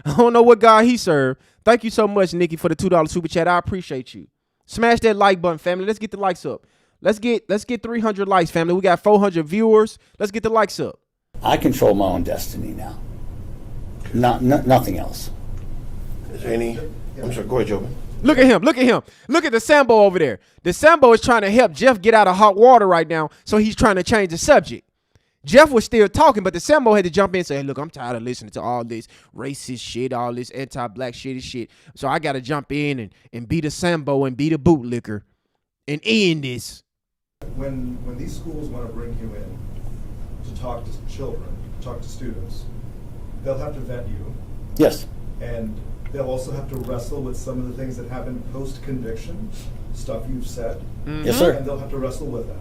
I don't know what God he served. Thank you so much, Nikki, for the $2 super chat. I appreciate you. Smash that like button, family. Let's get the likes up. Let's get 300 likes, family. We got 400 viewers. Let's get the likes up. I control my own destiny now. Nothing else. Is there any? I'm sorry. Go ahead, Jobin. Look at him. Look at him. Look at the Sambo over there. The Sambo is trying to help Jeff get out of hot water right now, so he's trying to change the subject. Jeff was still talking, but the Sambo had to jump in and say, hey, look, I'm tired of listening to all this racist shit, all this anti-black shit. So I got to jump in and be the Sambo and be the bootlicker and end this. When these schools want to bring you in to talk to children, talk to students, they'll have to vet you. Yes. And they'll also have to wrestle with some of the things that happen post-conviction, stuff you've said. Yes, sir. And they'll have to wrestle with that.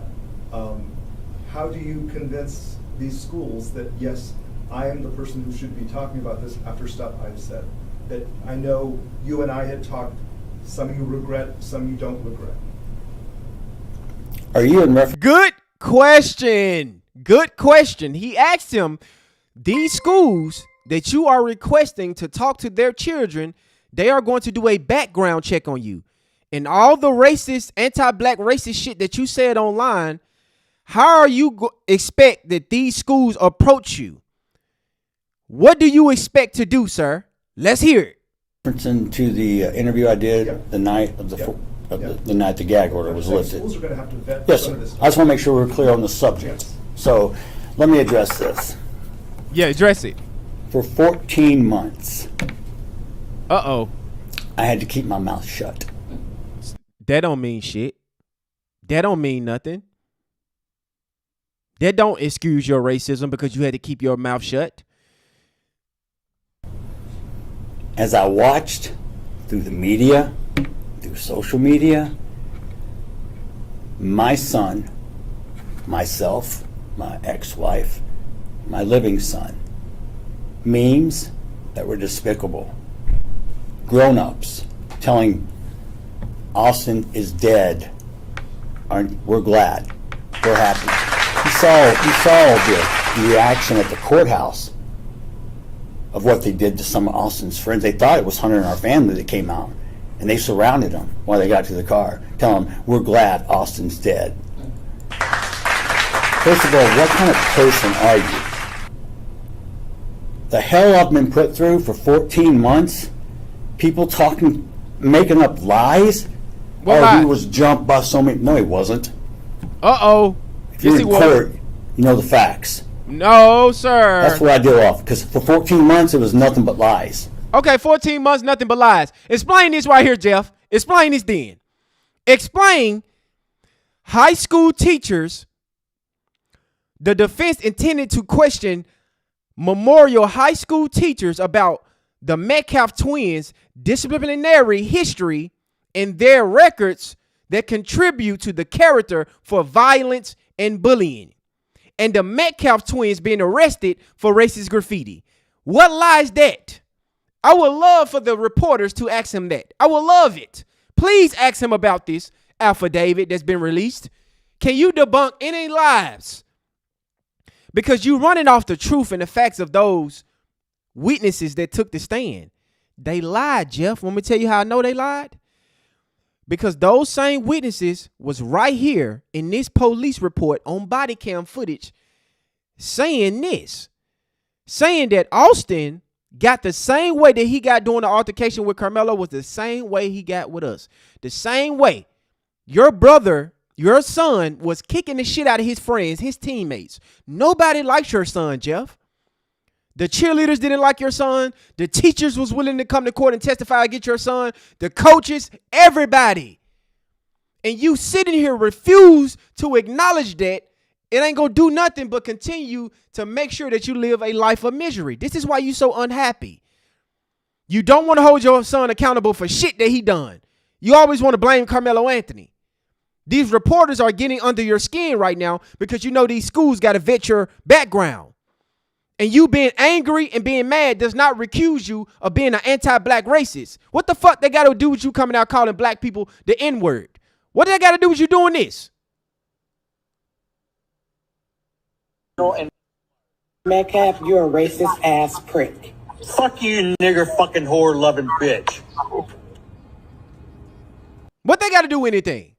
How do you convince these schools that, yes, I am the person who should be talking about this after stuff I've said? That I know you and I had talked, some you regret, some you don't regret. Are you in reference? Good question. Good question. He asked him, these schools that you are requesting to talk to their children, they are going to do a background check on you. And all the racist, anti-black racist shit that you said online, how are you expect that these schools approach you? What do you expect to do, sir? Let's hear it. To the interview I did the night of the night the gag order was lifted. Schools are going to have to vet Yes, some sir. of this stuff. I just want to make sure we're clear on the subject. Yes. So let me address this. Yeah, address it. For 14 months, Uh-oh. I had to keep my mouth shut. That don't mean shit. That don't mean nothing. That don't excuse your racism because you had to keep your mouth shut. As I watched through the media, through social media, my son, myself, my ex-wife, my living son, memes that were despicable, grown-ups telling Austin is dead, we're glad, we're happy. You saw the reaction at the courthouse of what they did to some of Austin's friends. They thought it was Hunter and our family that came out. and they surrounded him while they got to the car, telling him, "We're glad Austin's dead." First of all, what kind of person are you? The hell I've been put through for 14 months? People talking, making up lies? He was jumped by so many. No, he wasn't. Uh-oh. If you're in court, you know the facts. No, sir. That's what I deal off. Because for 14 months, it was nothing but lies. Okay, 14 months, nothing but lies. Explain this right here, Jeff. Explain this then. Explain high school teachers. The defense intended to question Memorial high school teachers about the Metcalf twins' disciplinary history and their records that contribute to the character for violence and bullying, and the Metcalf twins being arrested for racist graffiti. What lie is that? I would love for the reporters to ask him that. I would love it. Please ask him about this affidavit that's been released. Can you debunk any lies? Because you're running off the truth and the facts of those witnesses that took the stand. They lied, Jeff. Want me to tell you how I know they lied? Because those same witnesses was right here in this police report on body cam footage saying this. Saying that Austin got the same way that he got during the altercation with Carmelo was the same way he got with us. The same way your brother, your son, was kicking the shit out of his friends, his teammates. Nobody likes your son, Jeff. The cheerleaders didn't like your son. The teachers was willing to come to court and testify against your son. The coaches, everybody. And you sitting here refuse to acknowledge that. It ain't going to do nothing but continue to make sure that you live a life of misery. This is why you so unhappy. You don't want to hold your son accountable for shit that he done. You always want to blame Carmelo Anthony. These reporters are getting under your skin right now because you know these schools got to vet your background. And you being angry and being mad does not recuse you of being an anti-black racist. What the fuck they got to do with you coming out calling black people the N-word? What do they got to do with you doing this? Metcalf, you're a racist ass prick. Fuck you, nigger fucking whore loving bitch. What they got to do with anything?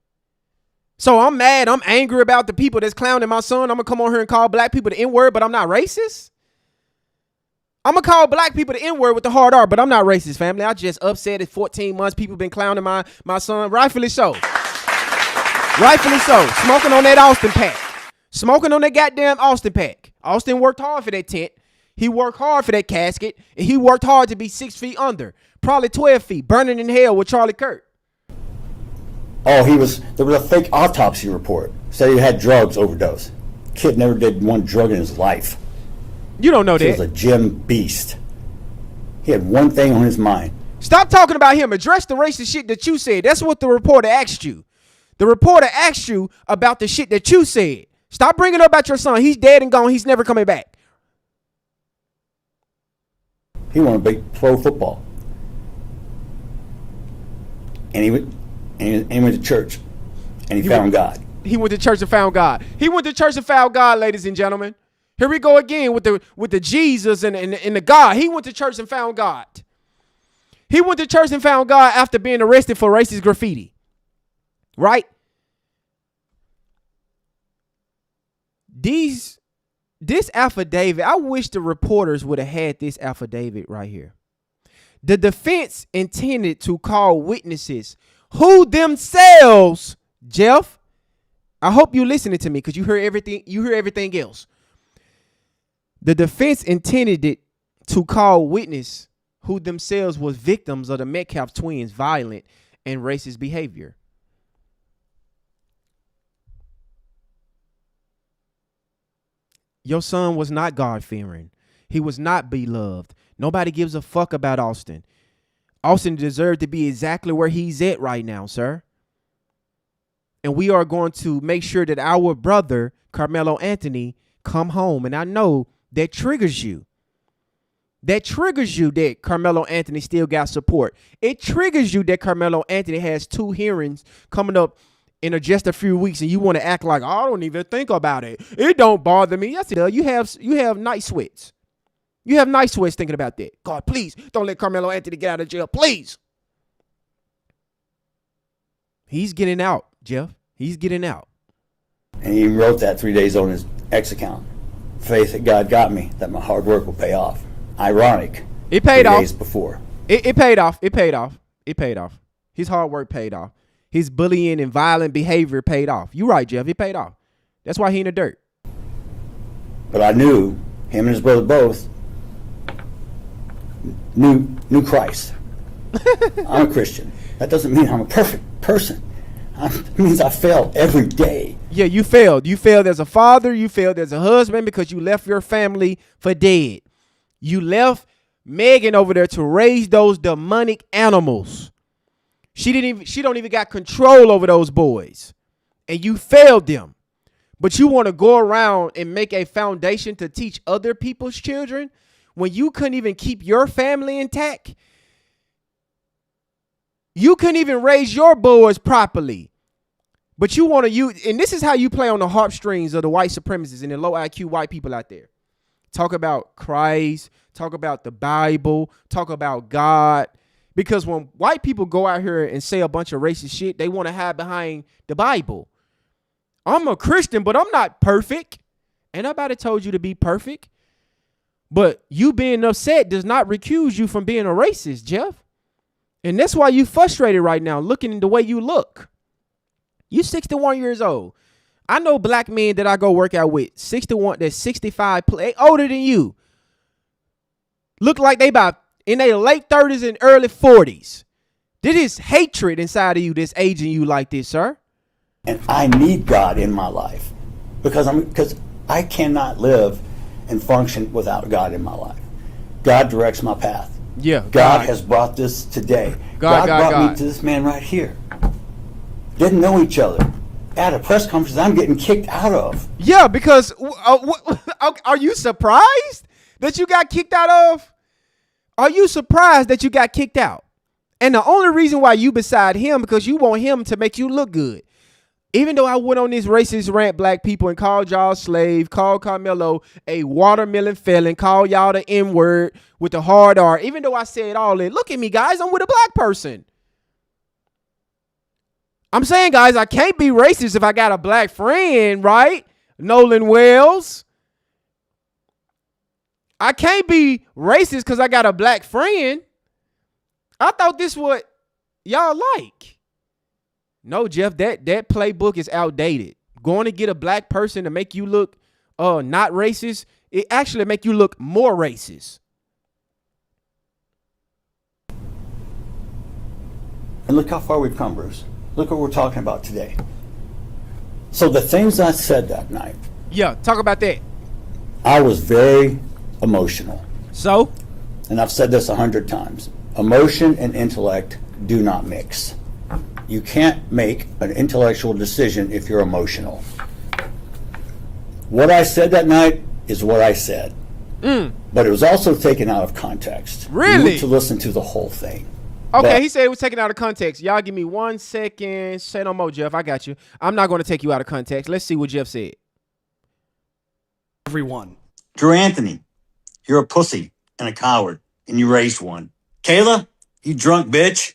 So I'm mad, I'm angry about the people that's clowning my son. I'm going to come on here and call black people the N-word, but I'm not racist? I'm going to call black people the N-word with the hard R, but I'm not racist, family. I just upset at 14 months. People been clowning my son. Rightfully so. Rightfully so. Smoking on that Austin pack. Smoking on that goddamn Austin pack. Austin worked hard for that tent. He worked hard for that casket. And he worked hard to be 6 feet under. Probably 12 feet. Burning in hell with Charlie Kirk. Oh, there was a fake autopsy report. Said he had drugs overdose. Kid never did one drug in his life. You don't know that. He was a gym beast. He had one thing on his mind. Stop talking about him. Address the racist shit that you said. That's what the reporter asked you. The reporter asked you about the shit that you said. Stop bringing up about your son. He's dead and gone. He's never coming back. He wanted to play pro football. And he went to church. And he found God. He went to church and found God. He went to church and found God, ladies and gentlemen. Here we go again with the Jesus and the God. He went to church and found God. He went to church and found God after being arrested for racist graffiti. Right? This affidavit, I wish the reporters would have had this affidavit right here. The defense intended to call witnesses who themselves, Jeff, I hope you're listening to me because you hear everything else. The defense intended it to call witness who themselves was victims of the Metcalf twins' violent and racist behavior. Your son was not God-fearing. He was not beloved. Nobody gives a fuck about Austin. Austin deserved to be exactly where he's at right now, sir. And we are going to make sure that our brother, Carmelo Anthony, come home. And I know that triggers you. That triggers you that Carmelo Anthony still got support. It triggers you that Carmelo Anthony has 2 hearings coming up in just a few weeks, and you want to act like, oh, I don't even think about it. It don't bother me. Yes, it does. You have night sweats. You have night sweats thinking about that. God, please don't let Carmelo Anthony get out of jail. Please. He's getting out, Jeff. He's getting out. And he wrote that 3 days on his X account. Faith that God got me, that my hard work will pay off. Ironic. It paid 3 off. days before. It paid off. It paid off. It paid off. His hard work paid off. His bullying and violent behavior paid off. You right, Jeff. It paid off. That's why he in the dirt. But I knew him and his brother both knew Christ. I'm a Christian. That doesn't mean I'm a perfect person. It means I fail every day. Yeah, you failed. You failed as a father. You failed as a husband because you left your family for dead. You left Megan over there to raise those demonic animals. She don't even got control over those boys. And you failed them. But you want to go around and make a foundation to teach other people's children when you couldn't even keep your family intact? You couldn't even raise your boys properly. But you want to use, and this is how you play on the heartstrings of the white supremacists and the low IQ white people out there. Talk about Christ, talk about the Bible, talk about God. Because when white people go out here and say a bunch of racist shit, they want to hide behind the Bible. I'm a Christian, but I'm not perfect. Ain't nobody told you to be perfect. But you being upset does not recuse you from being a racist, Jeff. And that's why you frustrated right now, looking at the way you look. You 61 years old. I know black men that I go work out with, 61, that's 65, older than you. Look like they about in their late 30s and early 40s. There is hatred inside of you that's aging you like this, sir. And I need God in my life because I cannot live and function without God in my life. God directs my path. Yeah. God has brought this today. God brought me to this man right here. Didn't know each other. At a press conference I'm getting kicked out of. Yeah, because are you surprised that you got kicked out of? Are you surprised that you got kicked out? And the only reason why you beside him because you want him to make you look good. Even though I went on this racist rant, black people, and called y'all slave, called Carmelo a watermelon felon, called y'all the N-word with the hard R. Even though I said all that, look at me, guys. I'm with a black person. I'm saying, guys, I can't be racist if I got a black friend, right? Nolan Wells. I can't be racist because I got a black friend. I thought this what y'all like. No, Jeff, that playbook is outdated. Going to get a black person to make you look not racist, it actually make you look more racist. And look how far we've come, Bruce. Look what we're talking about today. So the things I said that night. Yeah, talk about that. I was very emotional. So? And I've said this 100 times. Emotion and intellect do not mix. You can't make an intellectual decision if you're emotional. What I said that night is what I said. But it was also taken out of context. Really? You need to listen to the whole thing. Okay, But he said it was taken out of context. Y'all give me 1 second. Say no more, Jeff. I got you. I'm not going to take you out of context. Let's see what Jeff said. Everyone. Drew Anthony, you're a pussy and a coward, and you raised one. Kayla, you drunk bitch.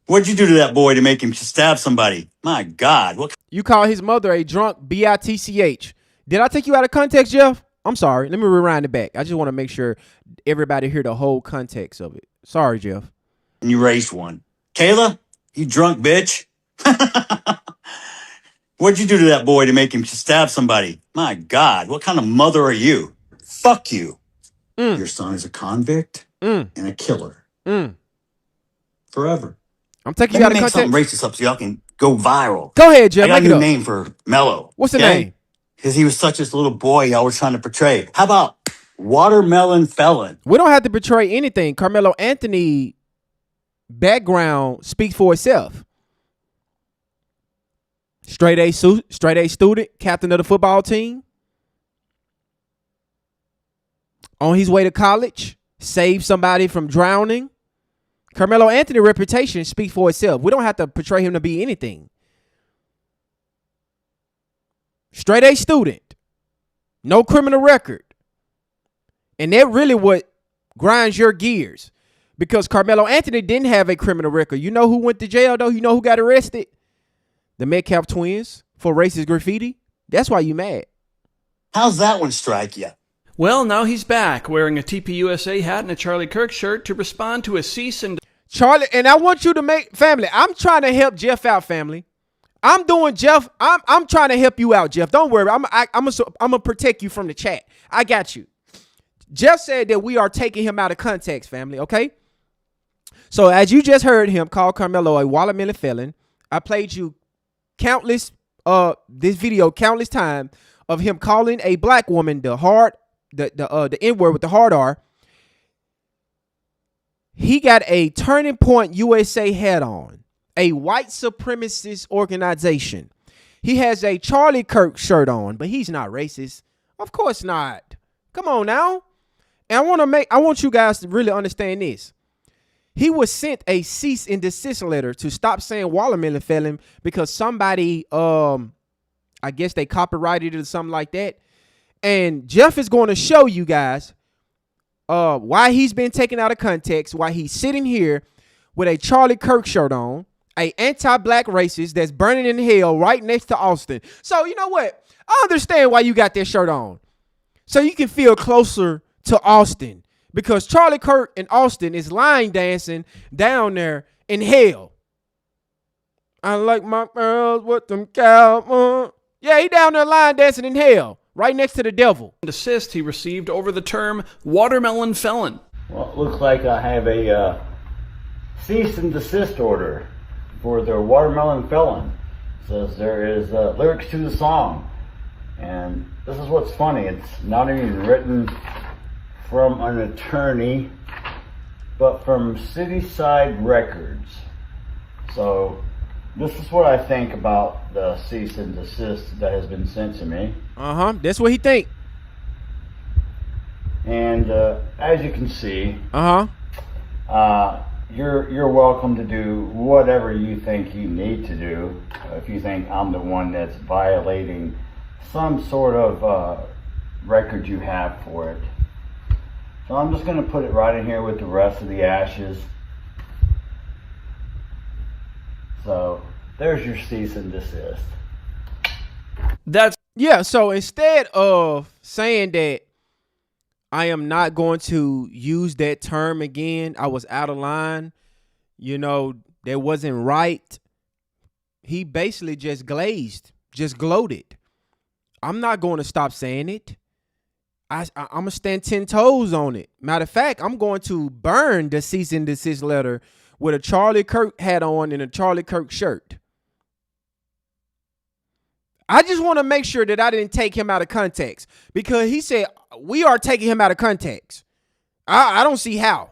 What'd you do to that boy to make him stab somebody? My God. What? You call his mother a drunk bitch. Did I take you out of context, Jeff? I'm sorry. Let me rewind it back. I just want to make sure everybody hear the whole context of it. Sorry, Jeff. And you raised one. Kayla, you drunk bitch. What'd you do to that boy to make him stab somebody? My God. What kind of mother are you? Fuck you. Your son is a convict and a killer. Forever. I'm taking you out of make context. something racist up so y'all can go viral. Go ahead, Jeff. I got Make a it new up. name for Mello. What's the name? Because he was such this little boy y'all were trying to portray. How about watermelon felon? We don't have to portray anything. Carmelo Anthony background speaks for itself. Straight A student, captain of the football team. On his way to college, saved somebody from drowning. Carmelo Anthony's reputation speaks for itself. We don't have to portray him to be anything. Straight A student. No criminal record. And that really what grinds your gears. Because Carmelo Anthony didn't have a criminal record. You know who went to jail, though? You know who got arrested? The Metcalf twins for racist graffiti. That's why you mad. How's that one strike you? Well, now he's back, wearing a TPUSA hat and a Charlie Kirk shirt to respond to a cease and... Charlie, and I want you to make, family, I'm trying to help Jeff out, family. I'm trying to help you out, Jeff. Don't worry. I'm gonna protect you from the chat. I got you. Jeff said that we are taking him out of context, family, okay? So as you just heard him call Carmelo a watermelon felon, I played you this video countless time of him calling a black woman the N-word with the hard R. He got a Turning Point USA hat on, a white supremacist organization. He has a Charlie Kirk shirt on, but he's not racist. Of course not. Come on now. And I want you guys to really understand this. He was sent a cease and desist letter to stop saying watermelon felon because somebody, I guess they copyrighted it or something like that. And Jeff is going to show you guys why he's been taken out of context, why he's sitting here with a Charlie Kirk shirt on, a anti-black racist that's burning in hell right next to Austin. So you know what? I understand why you got that shirt on. So you can feel closer to Austin. Because Charlie Kirk in Austin is line dancing down there in hell. I like my girls with them cow. Yeah, he down there line dancing in hell, right next to the devil. Desist he received over the term watermelon felon. Well, it looks like I have a cease and desist order for the watermelon felon. It says there is lyrics to the song. And this is what's funny. It's not even written from an attorney, but from Cityside Records. So this is what I think about the cease and desist that has been sent to me. That's what he think. And as you can see, you're welcome to do whatever you think you need to do. If you think I'm the one that's violating some sort of record you have for it. So I'm just going to put it right in here with the rest of the ashes. So there's your cease and desist. So instead of saying that I am not going to use that term again, I was out of line, that wasn't right, he basically just gloated. I'm not going to stop saying it. I'm going to stand 10 toes on it. Matter of fact, I'm going to burn the cease and desist letter with a Charlie Kirk hat on and a Charlie Kirk shirt. I just want to make sure that I didn't take him out of context because he said we are taking him out of context. I don't see how.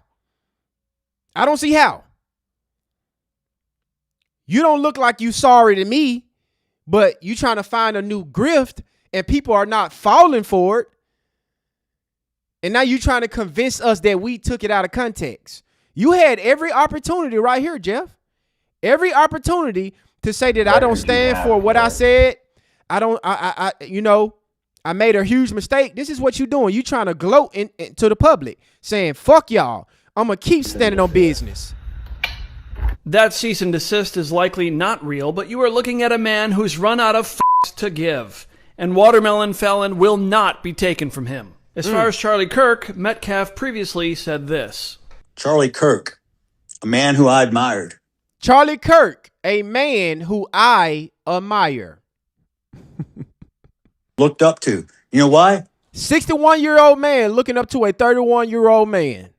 You don't look like you sorry to me, but you trying to find a new grift and people are not falling for it. And now you trying to convince us that we took it out of context. You had every opportunity right here, Jeff. Every opportunity to say that I don't stand for what I said. I made a huge mistake. This is what you're doing. You trying to gloat to the public saying, fuck y'all. I'm going to keep standing on business. That cease and desist is likely not real, but you are looking at a man who's run out of f***s to give. And watermelon felon will not be taken from him. As far as Charlie Kirk, Metcalf previously said this. Charlie Kirk, a man who I admired. Charlie Kirk, a man who I admire. Looked up to. You know why? 61-year-old man looking up to a 31-year-old man.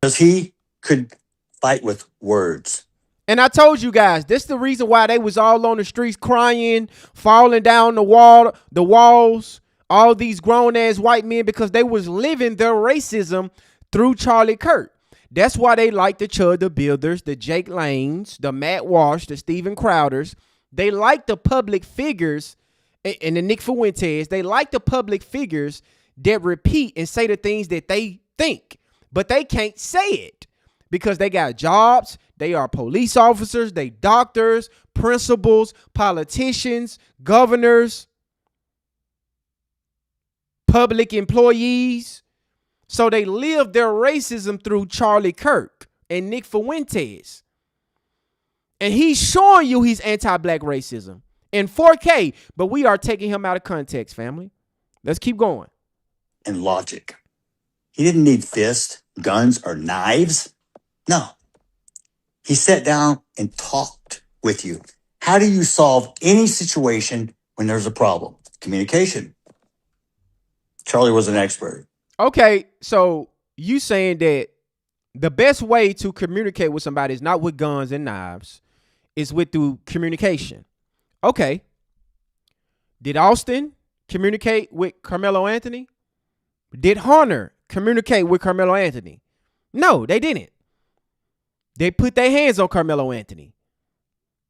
Because he could fight with words. And I told you guys, this is the reason why they was all on the streets crying, falling down the walls, all these grown-ass white men, because they was living their racism through Charlie Kirk. That's why they like the Chud the Builders, the Jake Lanes, the Matt Walsh, the Steven Crowders. They like the public figures and the Nick Fuentes. They like the public figures that repeat and say the things that they think, but they can't say it because they got jobs. They are police officers, they doctors, principals, politicians, governors, public employees. So they live their racism through Charlie Kirk, and Nick Fuentes. And he's showing you he's anti-black racism in 4K, but we are taking him out of context, family. Let's keep going. And logic. He didn't need fists, guns, or knives. No. He sat down and talked with you. How do you solve any situation when there's a problem? Communication. Charlie was an expert. Okay, so you saying that the best way to communicate with somebody is not with guns and knives, is through communication. Okay. Did Austin communicate with Carmelo Anthony? Did Hunter communicate with Carmelo Anthony? No, they didn't. They put their hands on Carmelo Anthony.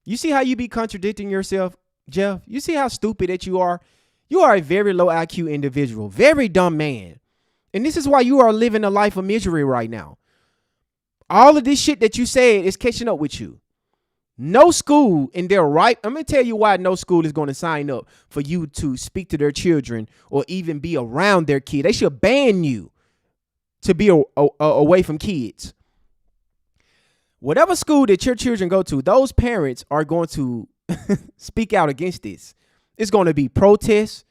You see how you be contradicting yourself, Jeff? You see how stupid that you are? You are a very low IQ individual, very dumb man. And this is why you are living a life of misery right now. All of this shit that you said is catching up with you. No school in their right. I'm going to tell you why no school is going to sign up for you to speak to their children or even be around their kid. They should ban you to be away from kids. Whatever school that your children go to, those parents are going to speak out against this. It's going to be protests.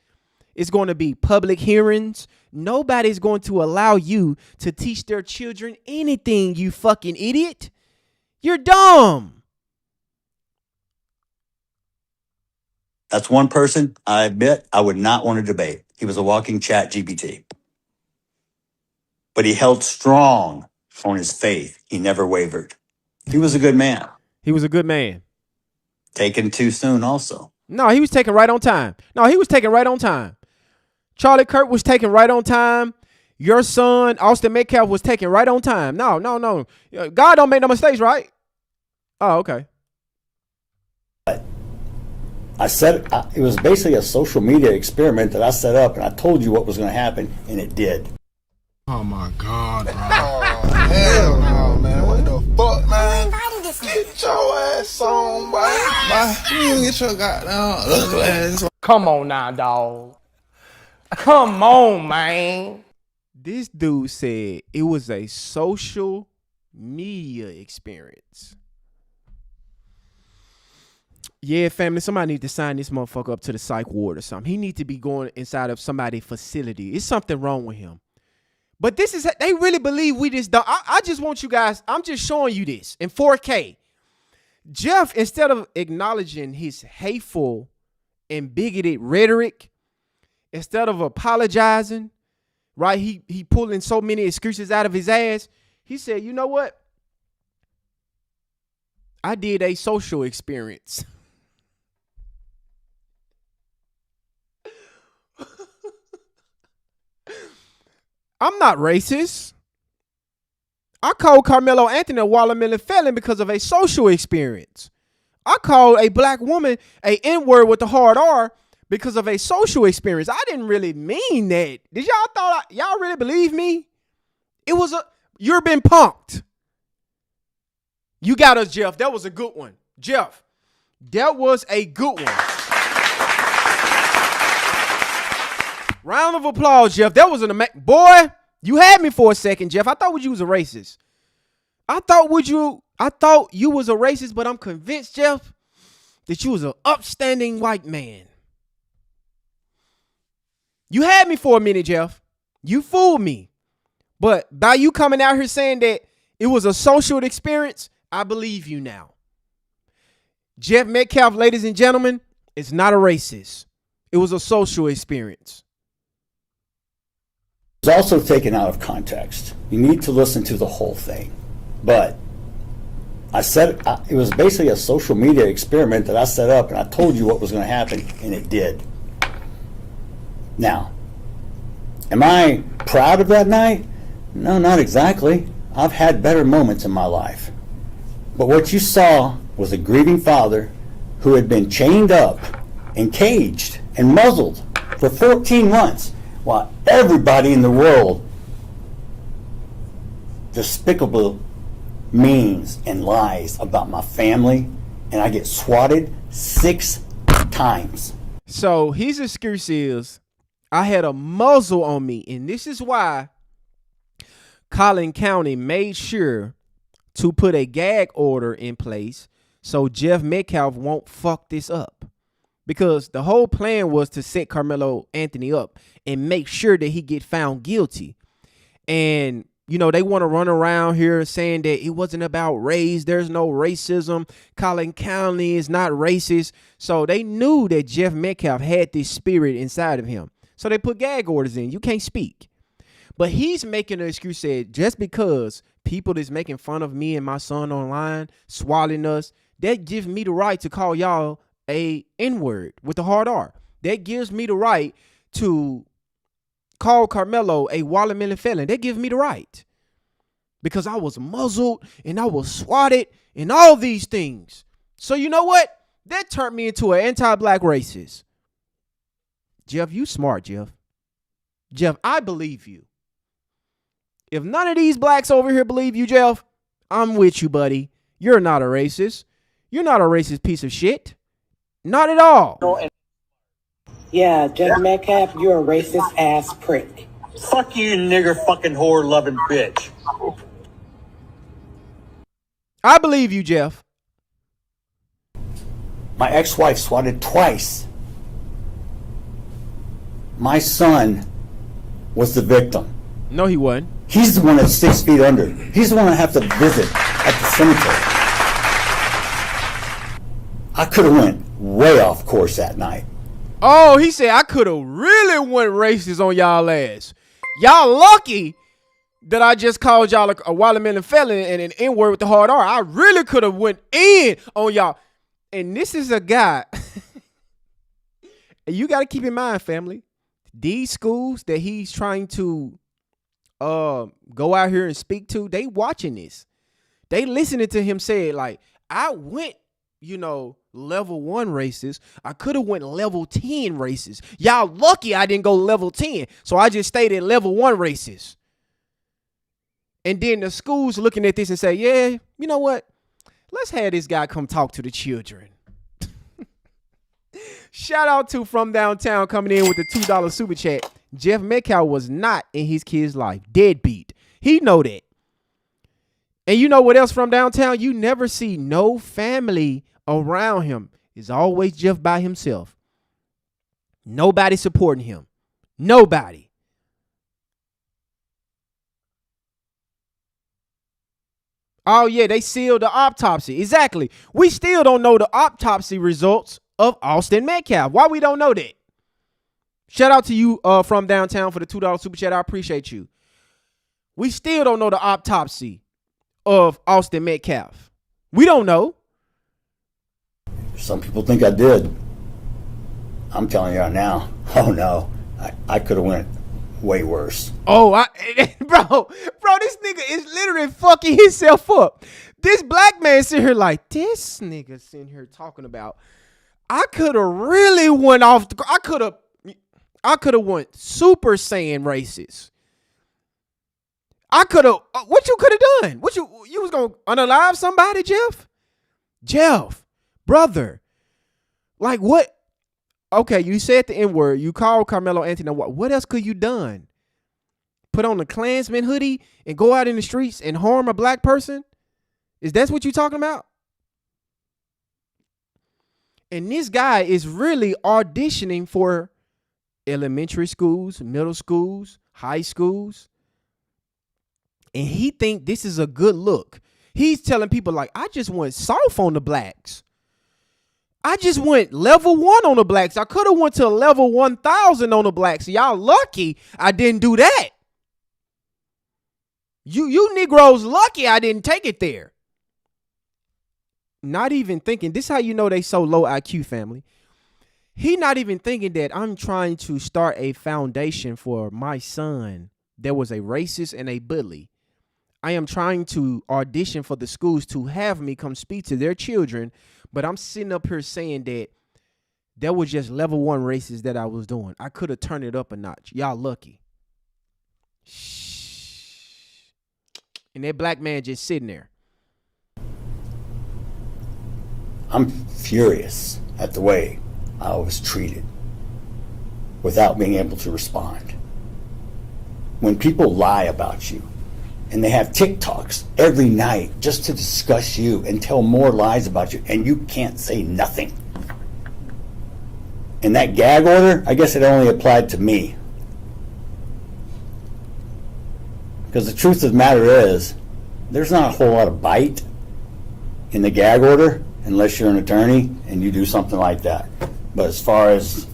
It's going to be public hearings. Nobody's going to allow you to teach their children anything, you fucking idiot. You're dumb. That's one person I admit I would not want to debate. He was a walking chat GPT. But he held strong on his faith. He never wavered. He was a good man. He was a good man. Taken too soon also. No, he was taken right on time. Charlie Kirk was taken right on time. Your son, Austin Metcalf, was taken right on time. No. God don't make no mistakes, right? Oh, okay. I said it was basically a social media experiment that I set up, and I told you what was going to happen, and it did. Oh my God, bro. Oh, hell no, man. What the fuck, man? Get your ass on, boy. You get your goddamn ugly ass on. Come on now, dog. Come on, man. This dude said it was a social media experience. Yeah, family, somebody need to sign this motherfucker up to the psych ward or something. He need to be going inside of somebody's facility. It's something wrong with him. But this is, they really believe we just don't. I just want you guys, I'm just showing you this in 4K. Jeff, instead of acknowledging his hateful and bigoted rhetoric, instead of apologizing, right, he pulling so many excuses out of his ass. He said, you know what? I did a social experience. I'm not racist. I called Carmelo Anthony a watermelon felon because of a social experience. I called a black woman a N-word with the hard R because of a social experience. I didn't really mean that. Did y'all really believe me? You're been punked. You got us, Jeff. That was a good one. Jeff, that was a good one. Round of applause, Jeff. That was an amazing. Boy, you had me for a second, Jeff. I thought you was a racist. I thought you was a racist, but I'm convinced, Jeff, that you was an upstanding white man. You had me for a minute, Jeff. You fooled me. But by you coming out here saying that it was a social experience, I believe you now. Jeff Metcalf, ladies and gentlemen, is not a racist. It was a social experience. It's also taken out of context. You need to listen to the whole thing. But I said it was basically a social media experiment that I set up, and I told you what was going to happen, and it did. Now, am I proud of that night? No, not exactly. I've had better moments in my life. But what you saw was a grieving father who had been chained up and caged and muzzled for 14 months while everybody in the world despicable means and lies about my family, and I get swatted 6 times. So his excuse is, I had a muzzle on me, and this is why Collin County made sure to put a gag order in place so Jeff Metcalf won't fuck this up. Because the whole plan was to set Carmelo Anthony up and make sure that he get found guilty. And, you know, they want to run around here saying that it wasn't about race. There's no racism. Collin County is not racist. So they knew that Jeff Metcalf had this spirit inside of him. So they put gag orders in. You can't speak. But he's making an excuse, said, just because people is making fun of me and my son online, swallowing us, that gives me the right to call y'all a N-word with the hard R. That gives me the right to call Carmelo a watermelon felon. That gives me the right. Because I was muzzled and I was swatted and all these things. So you know what? That turned me into an anti-black racist. Jeff, you smart, Jeff. Jeff, I believe you. If none of these blacks over here believe you, Jeff, I'm with you, buddy. You're not a racist. You're not a racist piece of shit. Not at all. Yeah, Jeff Metcalf, you're a racist ass prick. Fuck you, nigger fucking whore loving bitch. I believe you, Jeff. My ex-wife swatted twice. My son was the victim. No, he wasn't. He's the one that's 6 feet under. He's the one I have to visit at the cemetery. I could have went way off course that night. Oh, he said I could have really went racist on y'all ass. Y'all lucky that I just called y'all a watermelon felon and an N-word with the hard R. I really could have went in on y'all. And this is a guy. And you got to keep in mind, family, these schools that he's trying to go out here and speak to, they watching this. They listening to him say it like, I went, you know, level 1 racist. I could have went level 10 racist. Y'all lucky I didn't go level 10. So I just stayed at level 1 racist. And then the school's looking at this and say, yeah, you know what? Let's have this guy come talk to the children. Shout out to From Downtown coming in with the $2 super chat. Jeff Metcalf was not in his kid's life. Deadbeat. He know that. And you know what else from downtown? You never see no family around him. It's always Jeff by himself. Nobody supporting him. Nobody. Oh, yeah, they sealed the autopsy. Exactly. We still don't know the autopsy results of Austin Metcalf. Why we don't know that? Shout out to you from downtown for the $2 super chat. I appreciate you. We still don't know the autopsy of Austin Metcalf. We don't know. Some people think I did. I'm telling you right now, oh no, I could have went way worse. Oh, bro, this nigga is literally fucking himself up. This black man sitting here like, this nigga sitting here talking about, I could have really went off, I could have went Super Saiyan racist. I could have, what you could have done? What you was going to unalive somebody, Jeff? Jeff, brother, like what? Okay, you said the N-word. You called Carmelo Anthony. What else could you done? Put on a Klansman hoodie and go out in the streets and harm a black person? Is that what you talking about? And this guy is really auditioning for elementary schools, middle schools, high schools. And he think this is a good look. He's telling people like, I just went soft on the blacks. I just went level 1 on the blacks. I could have went to level 1,000 on the blacks. Y'all lucky I didn't do that. You Negroes lucky I didn't take it there. Not even thinking, this is how you know they so low IQ, family. He not even thinking that I'm trying to start a foundation for my son that was a racist and a bully. I am trying to audition for the schools to have me come speak to their children, but I'm sitting up here saying that was just level 1 racist that I was doing. I could have turned it up a notch. Y'all lucky. Shh. And that black man just sitting there. I'm furious at the way I was treated without being able to respond. When people lie about you and they have TikToks every night just to discuss you and tell more lies about you, and you can't say nothing. And that gag order, I guess it only applied to me. Because the truth of the matter is, there's not a whole lot of bite in the gag order unless you're an attorney and you do something like that. But as far as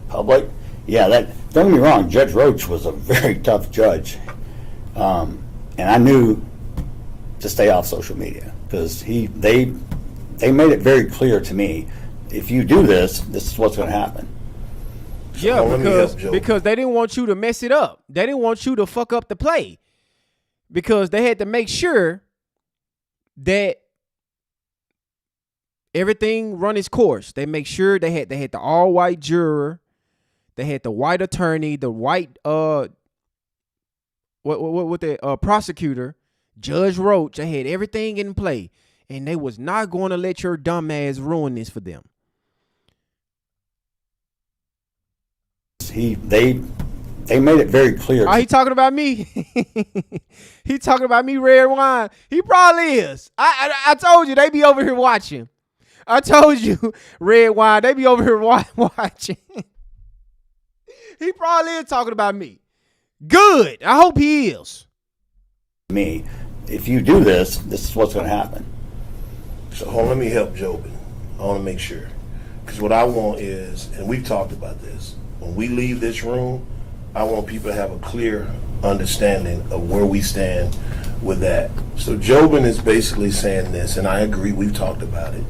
public, yeah, don't get me wrong, Judge Roach was a very tough judge. And I knew to stay off social media because they made it very clear to me, if you do this, this is what's going to happen. Yeah, because they didn't want you to mess it up. They didn't want you to fuck up the play because they had to make sure that everything run its course. They make sure they had the all white juror, they had the white attorney, the white prosecutor, Judge Roach. They had everything in play, and they was not going to let your dumb ass ruin this for them. They made it very clear. Oh, he talking about me? He talking about me, red wine. He probably is. I told you they be over here watching. I told you, red wine, they be over here watching. He probably is talking about me. Good. I hope he is. Me, if you do this, this is what's going to happen. So let me help Jobin. I want to make sure. Because what I want is, and we've talked about this, when we leave this room, I want people to have a clear understanding of where we stand with that. So Jobin is basically saying this, and I agree, we've talked about it.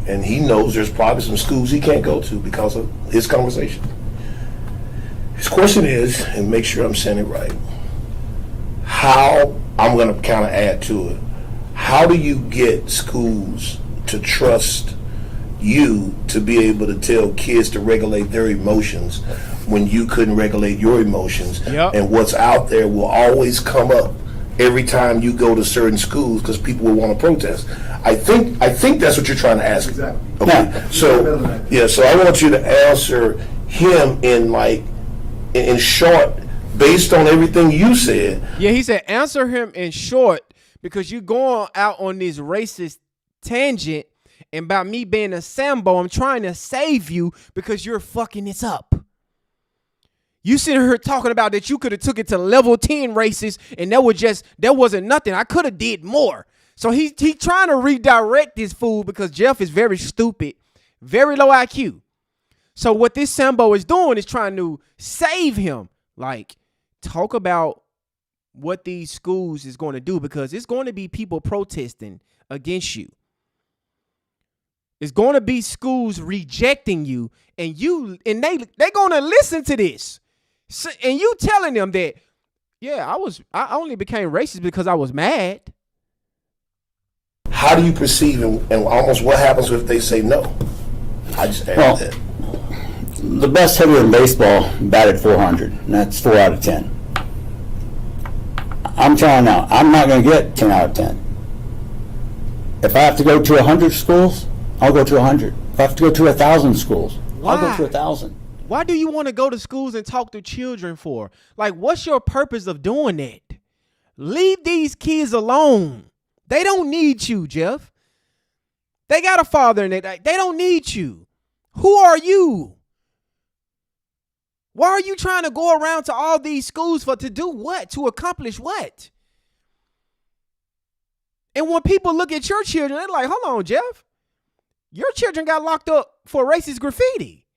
And he knows there's probably some schools he can't go to because of his conversation. His question is, and make sure I'm saying it right, how, I'm going to kind of add to it, how do you get schools to trust you to be able to tell kids to regulate their emotions when you couldn't regulate your emotions? Yep. And what's out there will always come up every time you go to certain schools because people will want to protest. I think that's what you're trying to ask. Exactly. Okay. Yeah. So I want you to answer him in short, based on everything you said. Yeah, he said answer him in short because you're going out on this racist tangent and about me being a Sambo. I'm trying to save you because you're fucking this up. You sitting here talking about that you could have took it to level 10 racist and there wasn't nothing. I could have did more. So he trying to redirect this fool because Jeff is very stupid, very low IQ. So what this Sambo is doing is trying to save him. Like, talk about what these schools is going to do because it's going to be people protesting against you. It's going to be schools rejecting you, and they're going to listen to this. So, and you telling them that, yeah, I only became racist because I was mad. How do you perceive and almost what happens if they say no? I just asked that. The best hitter in baseball batted 400, and that's 4 out of 10. I'm trying out. I'm not going to get 10 out of 10. If I have to go to 100 schools, I'll go to 100. If I have to go to 1,000 schools, I'll go to 1,000. Why do you want to go to schools and talk to children for? Like, what's your purpose of doing that? Leave these kids alone. They don't need you, Jeff. They got a father and they don't need you. Who are you? Why are you trying to go around to all these schools to do what? To accomplish what? And when people look at your children, they're like, hold on, Jeff. Your children got locked up for racist graffiti.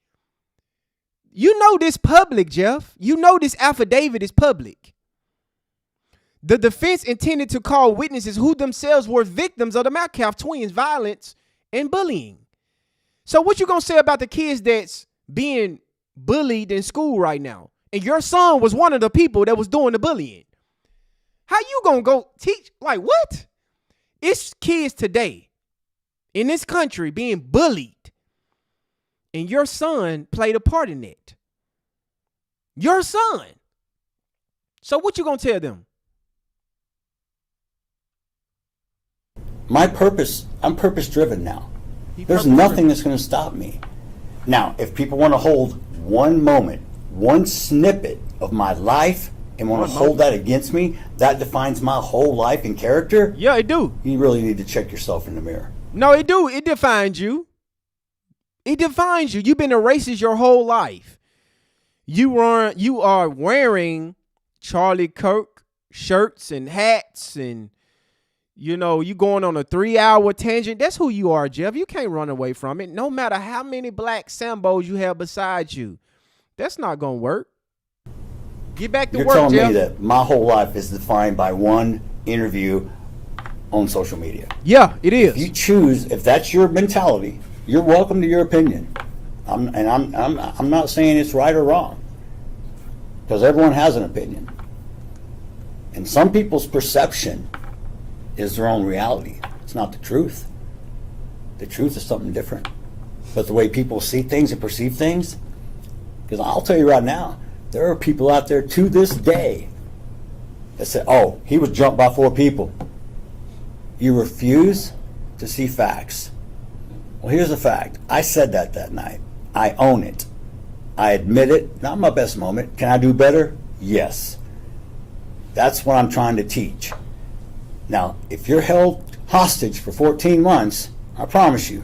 You know this public, Jeff. You know this affidavit is public. The defense intended to call witnesses who themselves were victims of the Metcalf twins' violence and bullying. So what you gonna say about the kids that's being bullied in school right now? And your son was one of the people that was doing the bullying. How you gonna go teach? Like, what? It's kids today in this country being bullied. And your son played a part in it. Your son. So what you gonna tell them? My purpose, I'm purpose driven now. There's nothing that's going to stop me. Now, if people want to hold one moment, one snippet of my life and want to hold that against me, that defines my whole life and character. Yeah, it do. You really need to check yourself in the mirror. No, it do. It defines you. It defines you. You've been a racist your whole life. You are wearing Charlie Kirk shirts and hats, and you going on a 3-hour tangent. That's who you are, Jeff. You can't run away from it. No matter how many black Sambos you have beside you, that's not gonna work. Get back to work, Jeff. You're telling me that my whole life is defined by one interview on social media. Yeah, it is. If you choose, if that's your mentality, you're welcome to your opinion. I'm not saying it's right or wrong, because everyone has an opinion. And some people's perception is their own reality. It's not the truth. The truth is something different. But the way people see things and perceive things, because I'll tell you right now, there are people out there to this day that say, oh, he was jumped by 4 people. You refuse to see facts. Well, here's the fact. I said that night. I own it. I admit it. Not my best moment. Can I do better? Yes. That's what I'm trying to teach. Now, if you're held hostage for 14 months, I promise you,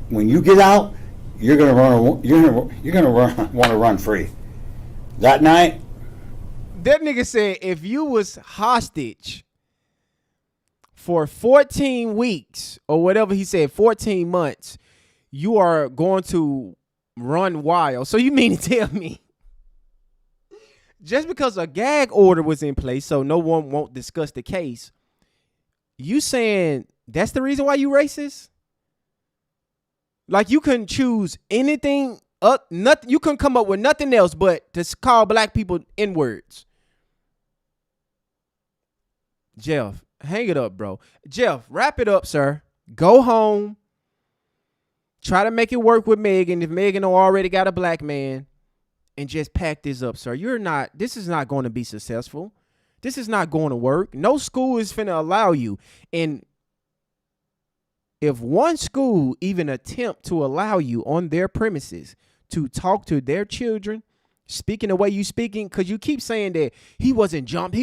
when you get out, you're gonna want to run free. That night, that nigga said if you was hostage for 14 weeks or whatever he said, 14 months, you are going to run wild. So you mean to tell me just because a gag order was in place so no one won't discuss the case, you saying that's the reason why you racist? Like you couldn't choose anything up, nothing, you couldn't come up with nothing else but to call black people N-words. Jeff, hang it up, bro. Jeff, wrap it up, sir. Go home. Try to make it work with Megan if Megan already got a black man, and just pack this up, sir. This is not going to be successful. This is not going to work. No school is finna allow you. And if one school even attempt to allow you on their premises to talk to their children, speaking the way you speaking, because you keep saying that he wasn't jumped.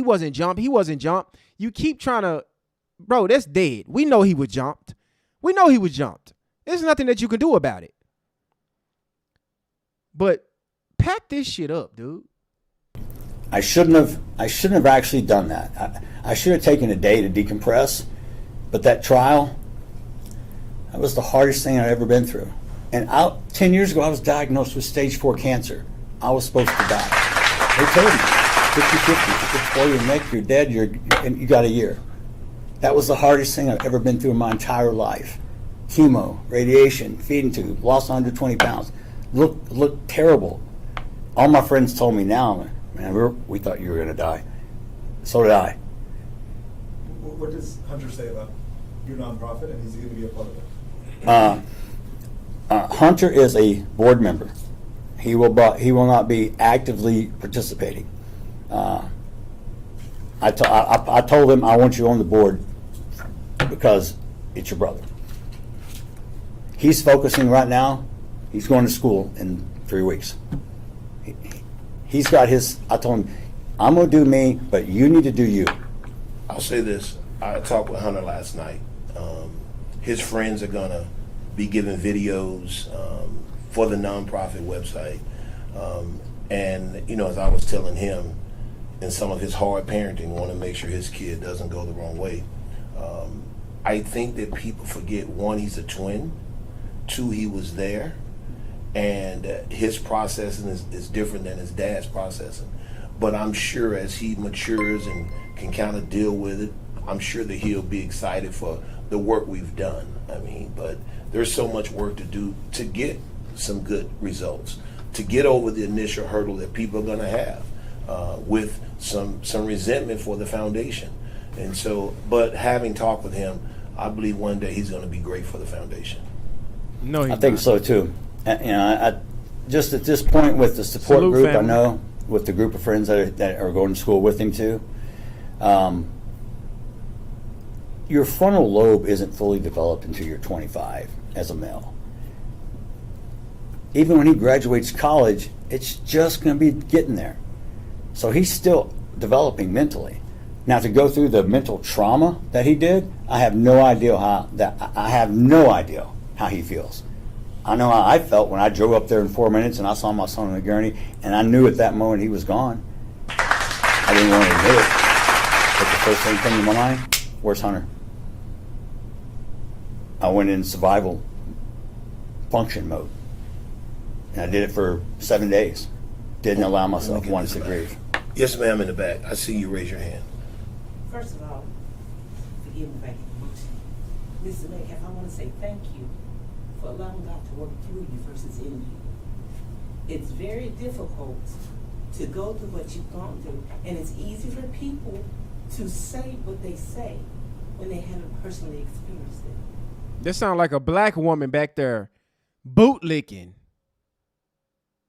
You keep trying to, bro, that's dead. We know he was jumped. There's nothing that you can do about it. But pack this shit up, dude. I shouldn't have actually done that. I should have taken a day to decompress. But that trial, that was the hardest thing I've ever been through. And 10 years ago, I was diagnosed with stage 4 cancer. I was supposed to die. They told me, 50-50, it's for your neck, you're dead, and you got a year. That was the hardest thing I've ever been through in my entire life. Chemo, radiation, feeding tube, lost 120 pounds. Looked terrible. All my friends told me now, man, we thought you were going to die. So did I. What does Hunter say about your nonprofit, and is he going to be a part of it? Hunter is a board member. He will not be actively participating. I told him I want you on the board because it's your brother. He's focusing right now. He's going to school in 3 weeks. He's got his. I told him, I'm going to do me, but you need to do you. I'll say this. I talked with Hunter last night. His friends are going to be giving videos for the nonprofit website. And, as I was telling him, in some of his hard parenting, want to make sure his kid doesn't go the wrong way. I think that people forget, 1, he's a twin. 2, he was there. And his processing is different than his dad's processing. But I'm sure as he matures and can kind of deal with it, I'm sure that he'll be excited for the work we've done. But there's so much work to do to get some good results, to get over the initial hurdle that people are going to have with some resentment for the foundation. And so, but having talked with him, I believe one day he's going to be great for the foundation. No, I think so too. I just at this point with the support group, family. I know with the group of friends that are going to school with him too. Your frontal lobe isn't fully developed until you're 25 as a male. Even when he graduates college, it's just going to be getting there. So he's still developing mentally. Now, to go through the mental trauma that he did, I have no idea how he feels. I know how I felt when I drove up there in 4 minutes and I saw my son on the gurney, and I knew at that moment he was gone. I didn't want to admit it, but the first thing that came to my mind, where's Hunter? I went in survival function mode, and I did it for 7 days. Didn't allow myself once to grieve. Yes, ma'am, in the back. I see you raise your hand. First of all, forgive me if I get emotional. Mr. Metcalf, I want to say thank you for allowing God to work through you versus in you. It's very difficult to go through what you've gone through, and it's easy for people to say what they say when they haven't personally experienced it. This sound like a black woman back there bootlicking.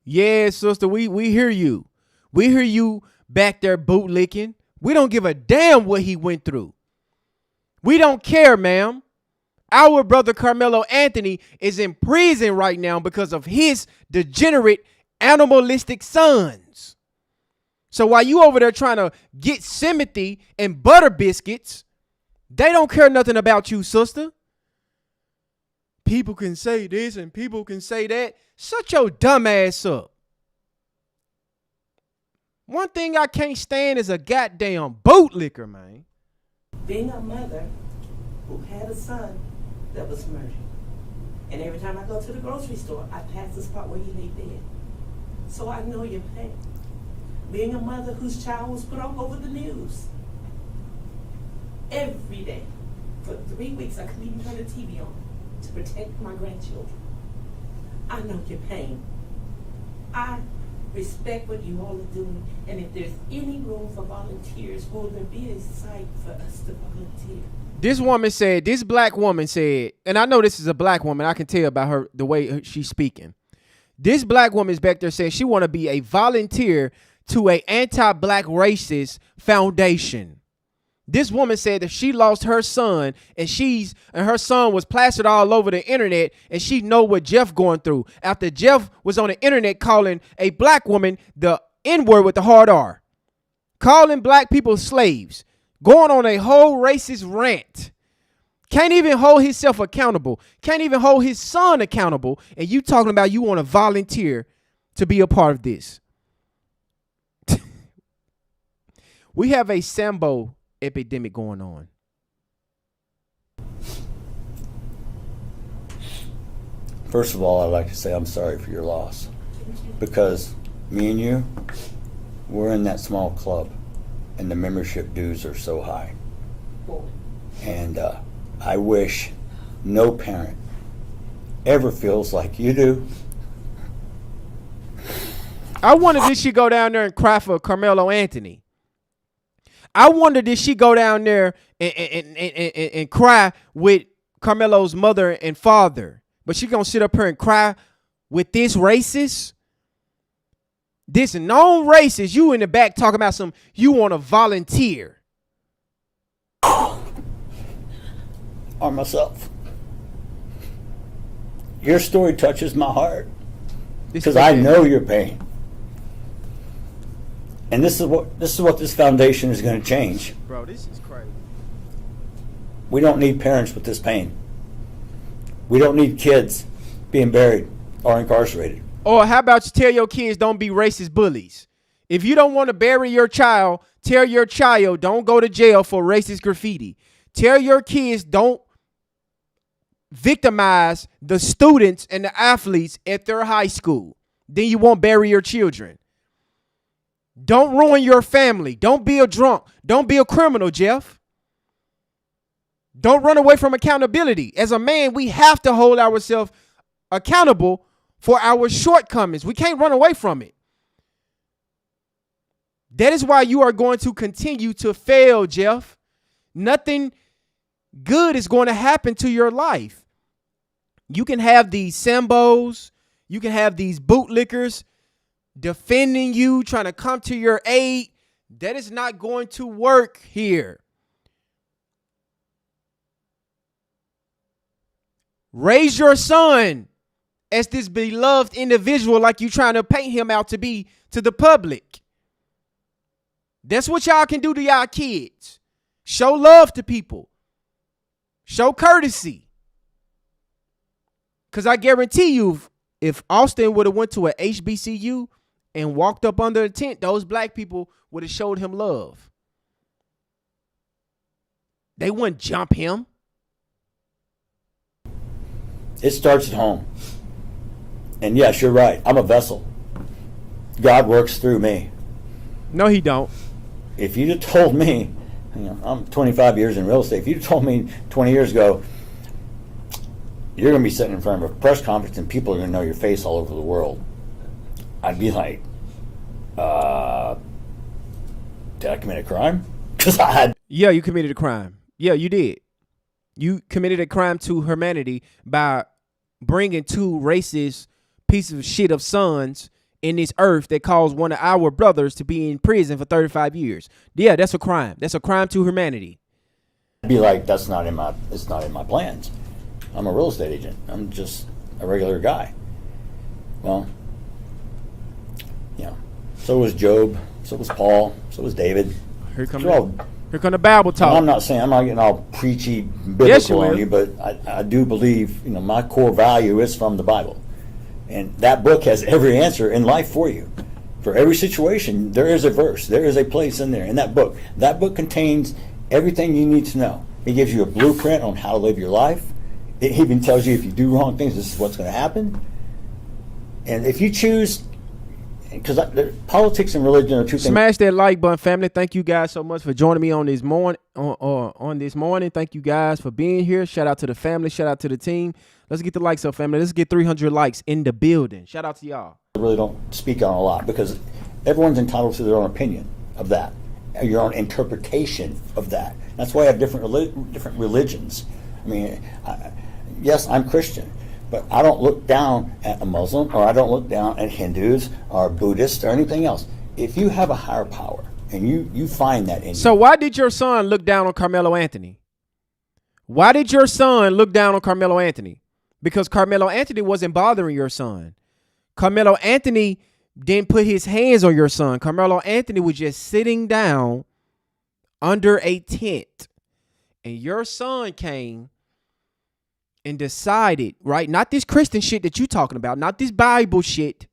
Yeah, sister, we hear you. We hear you back there bootlicking. We don't give a damn what he went through. We don't care, ma'am. Our brother Carmelo Anthony is in prison right now because of his degenerate animalistic sons. So while you over there trying to get sympathy and butter biscuits, they don't care nothing about you, sister. People can say this and people can say that. Shut your dumb ass up. One thing I can't stand is a goddamn bootlicker, man. Being a mother who had a son that was murdered, and every time I go to the grocery store, I pass the spot where he lay dead. So I know your pain. Being a mother whose child was put all over the news. Every day. For 3 weeks, I couldn't even turn the TV on to protect my grandchildren. I know your pain. I respect what you all are doing, and if there's any room for volunteers, will there be a site for us to volunteer? This black woman said, and I know this is a black woman, I can tell by her, the way she's speaking. This black woman's back there saying she want to be a volunteer to a anti-black racist foundation. This woman said that she lost her son and her son was plastered all over the internet, and she know what Jeff going through after Jeff was on the internet calling a black woman the N-word with the hard R, calling black people slaves, going on a whole racist rant. Can't even hold himself accountable. Can't even hold his son accountable. And you talking about you want to volunteer to be a part of this. We have a Sambo epidemic going on. First of all, I'd like to say I'm sorry for your loss, because me and you, we're in that small club, and the membership dues are so high. And I wish no parent ever feels like you do. I wonder did she go down there and cry for Carmelo Anthony? I wonder did she go down there and cry with Carmelo's mother and father? But she gonna sit up here and cry with this racist? This known racist, you in the back talking about you want to volunteer. Or myself. Your story touches my heart because I know your pain. And this is what this foundation is going to change. Bro, this is crazy. We don't need parents with this pain. We don't need kids being buried or incarcerated. Or how about you tell your kids don't be racist bullies? If you don't want to bury your child, tell your child don't go to jail for racist graffiti. Tell your kids don't victimize the students and the athletes at their high school. Then you won't bury your children. Don't ruin your family. Don't be a drunk. Don't be a criminal, Jeff. Don't run away from accountability. As a man, we have to hold ourselves accountable for our shortcomings. We can't run away from it. That is why you are going to continue to fail, Jeff. Nothing good is going to happen to your life. You can have these Sambos. You can have these bootlickers defending you, trying to come to your aid. That is not going to work here. Raise your son as this beloved individual like you trying to paint him out to be to the public. That's what y'all can do to y'all kids. Show love to people. Show courtesy. Because I guarantee you, if Austin would have went to a HBCU and walked up under a tent, those black people would have showed him love. They wouldn't jump him. It starts at home. And yes, you're right. I'm a vessel. God works through me. No, he don't. If you'd have told me, I'm 25 years in real estate. If you'd have told me 20 years ago, you're going to be sitting in front of a press conference and people are going to know your face all over the world, I'd be like, did I commit a crime? Because I had. Yeah, you committed a crime. Yeah, you did. You committed a crime to humanity by bringing two racist pieces of shit of sons in this earth that caused one of our brothers to be in prison for 35 years. Yeah, that's a crime. That's a crime to humanity. I'd be like, it's not in my plans. I'm a real estate agent. I'm just a regular guy. Well, so was Job, so was Paul, so was David. Here come the Bible talk. I'm not getting all preachy biblical on you, but I do believe, my core value is from the Bible. And that book has every answer in life for you. For every situation, there is a verse. There is a place in there in that book. That book contains everything you need to know. It gives you a blueprint on how to live your life. It even tells you if you do wrong things, this is what's going to happen. And if you choose, because politics and religion are two things. Smash that like button, family. Thank you guys so much for joining me on this morning. On this morning, thank you guys for being here. Shout out to the family. Shout out to the team. Let's get the likes up, family. Let's get 300 likes in the building. Shout out to y'all. I really don't speak on a lot because everyone's entitled to their own opinion of that, your own interpretation of that. That's why I have different religions. I mean, yes, I'm Christian, but I don't look down at a Muslim, or I don't look down at Hindus or Buddhists or anything else. If you have a higher power and you find that in you. So why did your son look down on Carmelo Anthony? Why did your son look down on Carmelo Anthony? Because Carmelo Anthony wasn't bothering your son. Carmelo Anthony didn't put his hands on your son. Carmelo Anthony was just sitting down under a tent. And your son came and decided, right? Not this Christian shit that you talking about. Not this Bible shit.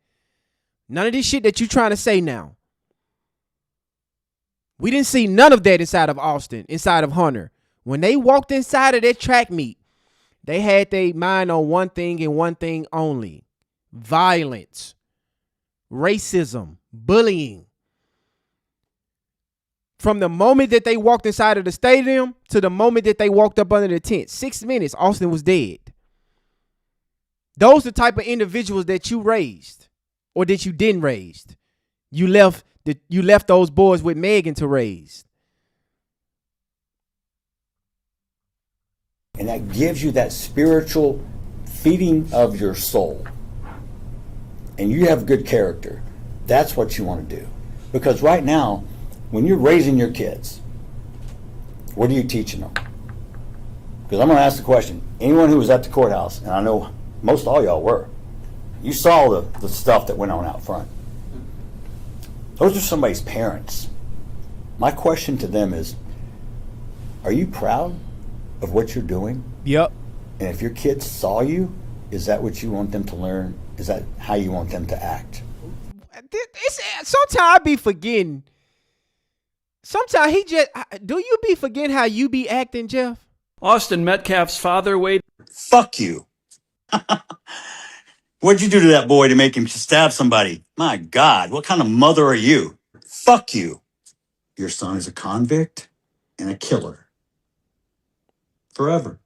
None of this shit that you trying to say now. We didn't see none of that inside of Austin, inside of Hunter. When they walked inside of that track meet, they had their mind on one thing and one thing only. Violence, racism, bullying. From the moment that they walked inside of the stadium to the moment that they walked up under the tent, 6 minutes, Austin was dead. Those are the type of individuals that you raised or that you didn't raise. You left those boys with Megan to raise. And that gives you that spiritual feeding of your soul. And you have good character. That's what you want to do. Because right now, when you're raising your kids, what are you teaching them? Because I'm going to ask the question. Anyone who was at the courthouse, and I know most all y'all were, you saw the stuff that went on out front. Those are somebody's parents. My question to them is, are you proud of what you're doing? Yep. And if your kids saw you, is that what you want them to learn? Is that how you want them to act? Sometimes I be forgetting. Sometimes do you be forgetting how you be acting, Jeff? Austin Metcalf's father weighed. Fuck you. What'd you do to that boy to make him stab somebody? My God, what kind of mother are you? Fuck you. Your son is a convict and a killer. Forever.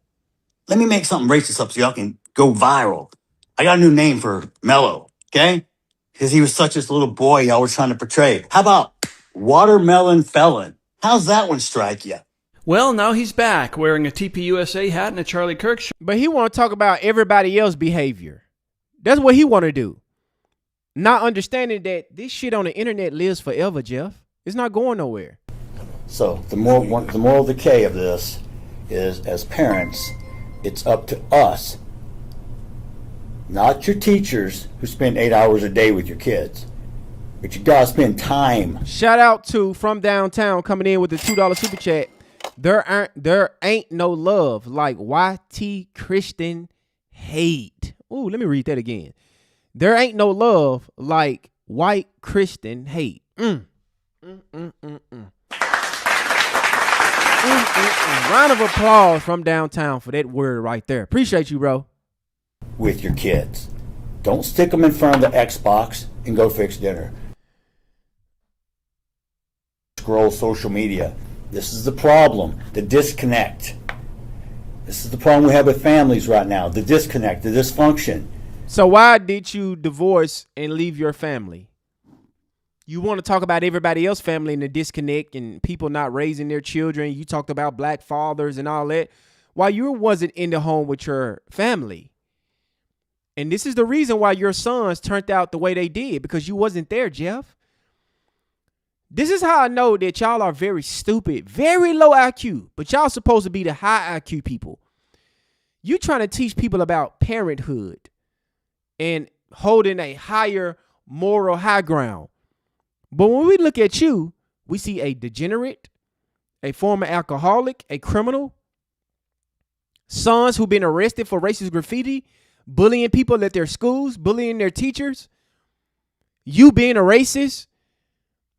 Let me make something racist up so y'all can go viral. I got a new name for Mello, okay? Because he was such this little boy y'all were trying to portray. How about Watermelon Felon? How's that one strike you? Well, now he's back wearing a TPUSA hat and a Charlie Kirk shirt. But he want to talk about everybody else's behavior. That's what he want to do. Not understanding that this shit on the internet lives forever, Jeff. It's not going nowhere. So the moral decay of this is, as parents, it's up to us, not your teachers who spend 8 hours a day with your kids. but you gotta spend time. Shout out to From Downtown coming in with the $2 super chat. There ain't no love like YT Christian hate. Ooh, let me read that again. There ain't no love like white Christian hate. Round of applause from Downtown for that word right there. Appreciate you, bro. With your kids. Don't stick them in front of the Xbox and go fix dinner. Scroll social media. This is the problem, the disconnect. This is the problem we have with families right now, the disconnect, the dysfunction. So why did you divorce and leave your family? You want to talk about everybody else's family and the disconnect and people not raising their children. You talked about black fathers and all that. While you wasn't in the home with your family. And this is the reason why your sons turned out the way they did, because you wasn't there, Jeff. This is how I know that y'all are very stupid, very low IQ, but y'all supposed to be the high IQ people. You trying to teach people about parenthood and holding a higher moral high ground. But when we look at you, we see a degenerate, a former alcoholic, a criminal, sons who've been arrested for racist graffiti, bullying people at their schools, bullying their teachers, you being a racist.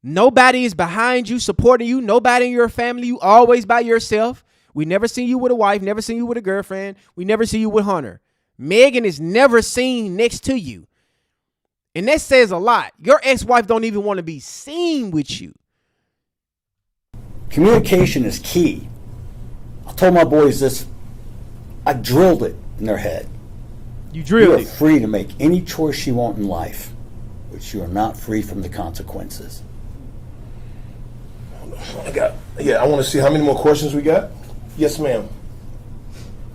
Nobody is behind you, supporting you. Nobody in your family. You always by yourself. We never seen you with a wife, never seen you with a girlfriend. We never see you with Hunter. Megan is never seen next to you. And that says a lot. Your ex-wife don't even want to be seen with you. Communication is key. I told my boys this. I drilled it in their head. You drilled it. You are free to make any choice you want in life, but you are not free from the consequences. I want to see how many more questions we got. Yes, ma'am.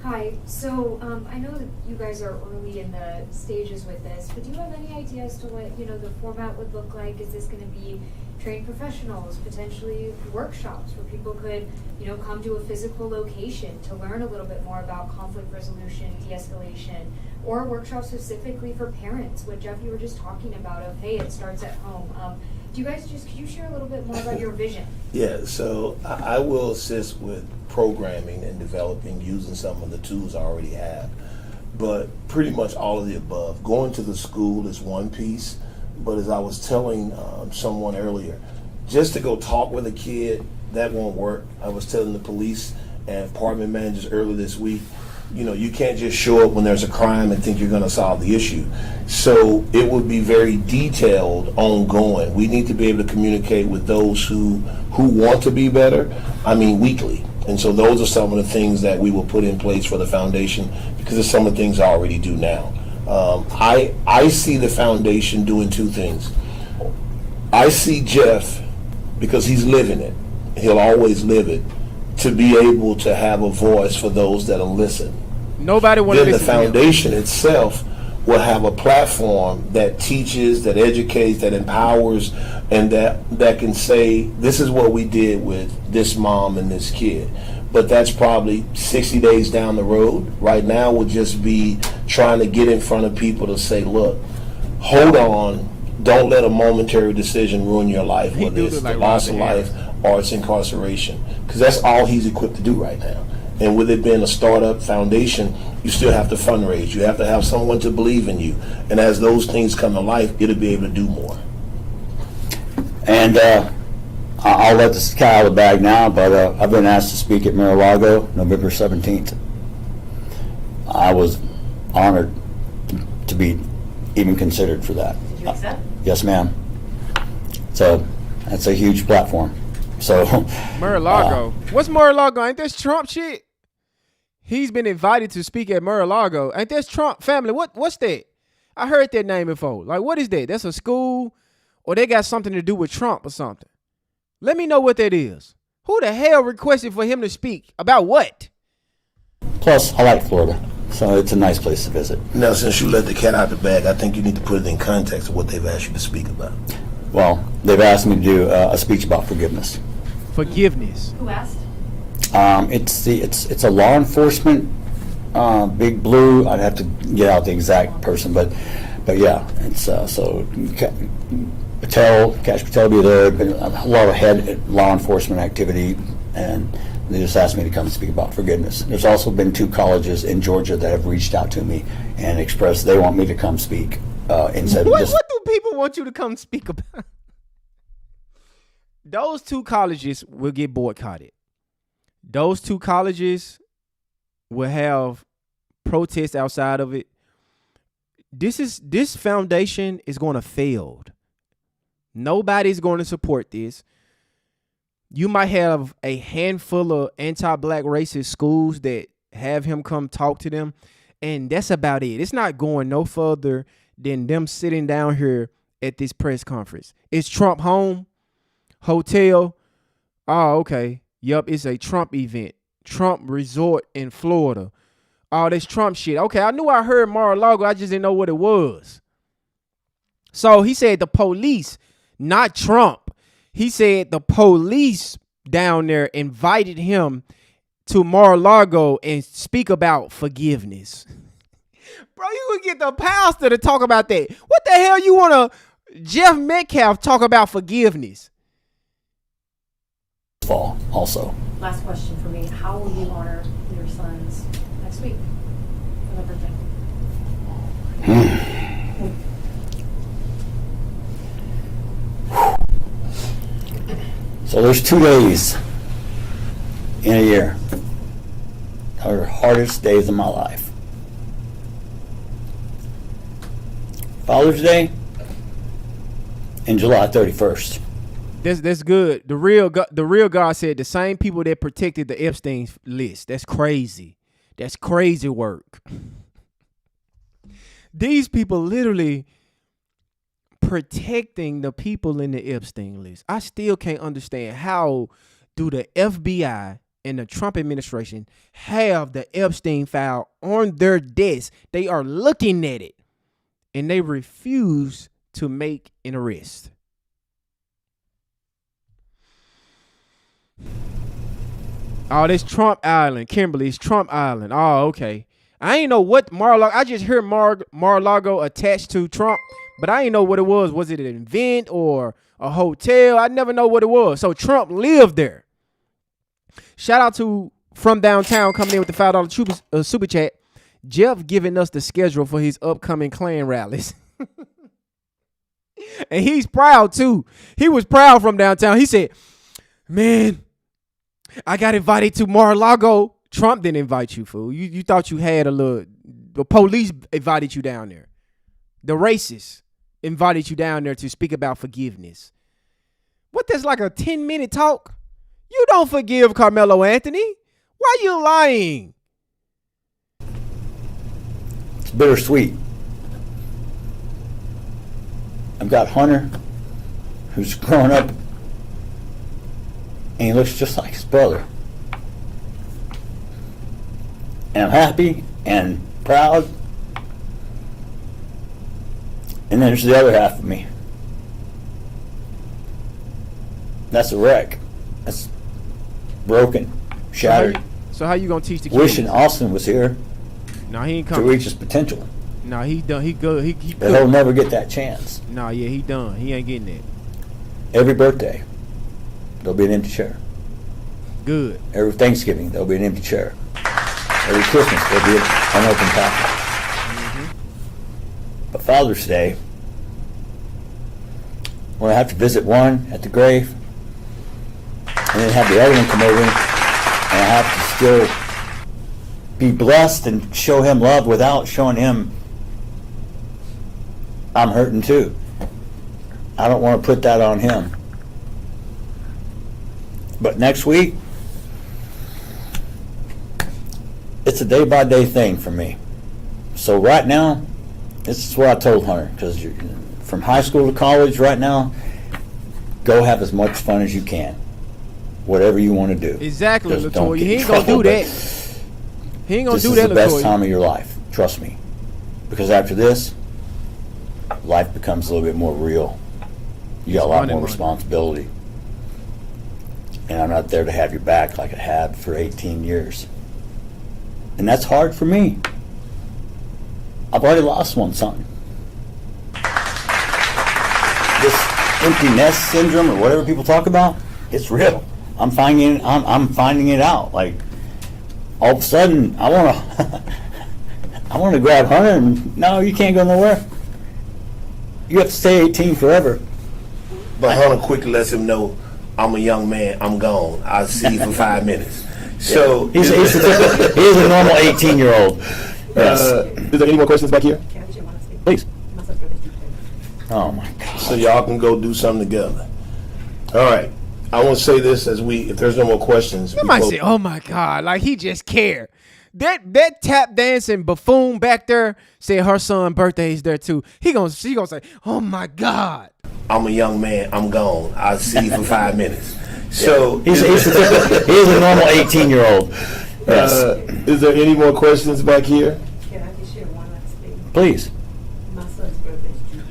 Hi. So I know that you guys are early in the stages with this, but do you have any idea as to what the format would look like? Is this going to be trained professionals, potentially workshops where people could come to a physical location to learn a little bit more about conflict resolution, de-escalation, or workshops specifically for parents? What Jeff, you were just talking about of, hey, it starts at home. Do you guys could you share a little bit more about your vision? Yeah, so I will assist with programming and developing using some of the tools I already have. But pretty much all of the above. Going to the school is one piece, but as I was telling someone earlier, just to go talk with a kid, that won't work. I was telling the police and department managers earlier this week, you can't just show up when there's a crime and think you're going to solve the issue. So it would be very detailed, ongoing. We need to be able to communicate with those who want to be better, weekly. And so those are some of the things that we will put in place for the foundation, because of some of the things I already do now. I see the foundation doing two things. I see Jeff, because he's living it, he'll always live it, to be able to have a voice for those that'll listen. Nobody want to listen. Then the foundation itself will have a platform that teaches, that educates, that empowers, and that can say, this is what we did with this mom and this kid. But that's probably 60 days down the road. Right now we'll just be trying to get in front of people to say, look, hold on, don't let a momentary decision ruin your life, whether it's the loss of life or it's incarceration. Because that's all he's equipped to do right now. And with it being a startup foundation, you still have to fundraise. You have to have someone to believe in you. And as those things come to life, it'll be able to do more. And I'll let this cat out of the bag now, but I've been asked to speak at Mar-a-Lago November 17th. I was honored to be even considered for that. Did you accept? Yes, ma'am. So that's a huge platform. So Mar-a-Lago. What's Mar-a-Lago? Ain't this Trump shit? He's been invited to speak at Mar-a-Lago. Ain't this Trump family? What's that? I heard that name before. Like, what is that? That's a school, or they got something to do with Trump or something? Let me know what that is. Who the hell requested for him to speak? About what? Plus, I like Florida, so it's a nice place to visit. Now, since you let the cat out the bag, I think you need to put it in context of what they've asked you to speak about. Well, they've asked me to do a speech about forgiveness. Forgiveness. Who asked? It's a law enforcement big blue. I'd have to get out the exact person, but yeah, it's so Cash Patel will be there. Been a lot of head law enforcement activity, and they just asked me to come speak about forgiveness. There's also been 2 colleges in Georgia that have reached out to me and expressed they want me to come speak. And said, what do people want you to come speak about? Those 2 colleges will get boycotted. Those 2 colleges will have protests outside of it. This foundation is going to fail. Nobody's going to support this. You might have a handful of anti-black racist schools that have him come talk to them, and that's about it. It's not going no further than them sitting down here at this press conference. Is Trump home? Hotel? Oh, okay. Yup, it's a Trump event. Trump resort in Florida. Oh, this Trump shit. Okay, I knew I heard Mar-a-Lago. I just didn't know what it was. So he said the police, not Trump. He said the police down there invited him to Mar-a-Lago and speak about forgiveness. Bro, you would get the pastor to talk about that. What the hell you want to Jeff Metcalf talk about forgiveness? Fall also. Last question for me. How will you honor your sons next week for their birthday? So there's 2 days in a year that are the hardest days of my life. Father's Day and July 31st. That's good. The real God said the same people that protected the Epstein list. That's crazy. That's crazy work. These people literally protecting the people in the Epstein list. I still can't understand how do the FBI and the Trump administration have the Epstein file on their desk. They are looking at it and they refuse to make an arrest. Oh, this Trump Island. Kimberly's Trump Island. Oh, okay. I ain't know what Mar-a-Lago. I just heard Mar-a-Lago attached to Trump, but I ain't know what it was. Was it an event or a hotel? I never know what it was. So Trump lived there. Shout out to From Downtown coming in with the $5 super chat. Jeff giving us the schedule for his upcoming Klan rallies. And he's proud too. He was proud from downtown. He said, man, I got invited to Mar-a-Lago. Trump didn't invite you, fool. You thought you had the police invited you down there. The racists invited you down there to speak about forgiveness. What, that's like a 10-minute talk? You don't forgive Carmelo Anthony. Why you lying? It's bittersweet. I've got Hunter, who's growing up, and he looks just like his brother. And I'm happy and proud. And then there's the other half of me. That's a wreck. That's broken, shattered. So how you gonna teach the kids? Wishing Austin was here. No, he ain't to coming. reach his potential. No, he done. He good. He but he'll never get that chance. No, yeah, he done. He ain't getting that. Every birthday, there'll be an empty chair. Good. Every Thanksgiving, there'll be an empty chair. Every Christmas, there'll be an open package. Mm-hmm. But Father's Day, when I have to visit one at the grave, and then have the other one come over, and I have to still be blessed and show him love without showing him I'm hurting too. I don't want to put that on him. But next week, it's a day-by-day thing for me. So right now, this is what I told Hunter, because from high school to college right now, go have as much fun as you can. Whatever you want to do. Exactly, Latoya. He ain't gonna do that. He ain't gonna do that, Latoya. This is the best time of your life. Trust me. Because after this, life becomes a little bit more real. You got a lot more responsibility. And I'm not there to have your back like I had for 18 years. And that's hard for me. I've already lost one son. empty nest syndrome or whatever people talk about, it's real. I'm finding it out. Like, all of a sudden, I want to grab Hunter, and no, you can't go nowhere. You have to stay 18 forever. But Hunter quickly lets him know, I'm a young man, I'm gone. I'll see you for 5 minutes. So he's a normal 18-year-old. Yes. Is there any more questions back here? Please. Oh my God. So y'all can go do something together. All right. I want to say this if there's no more questions. You might say, oh my God, like he just cared. That tap dancing buffoon back there said her son's birthday is there too. She gonna say, oh my God. I'm a young man, I'm gone. I'll see you for 5 minutes. So he's a normal 18-year-old. Yes. Is there any more questions back here? Can I just share one last thing? Please. My son's birthday is June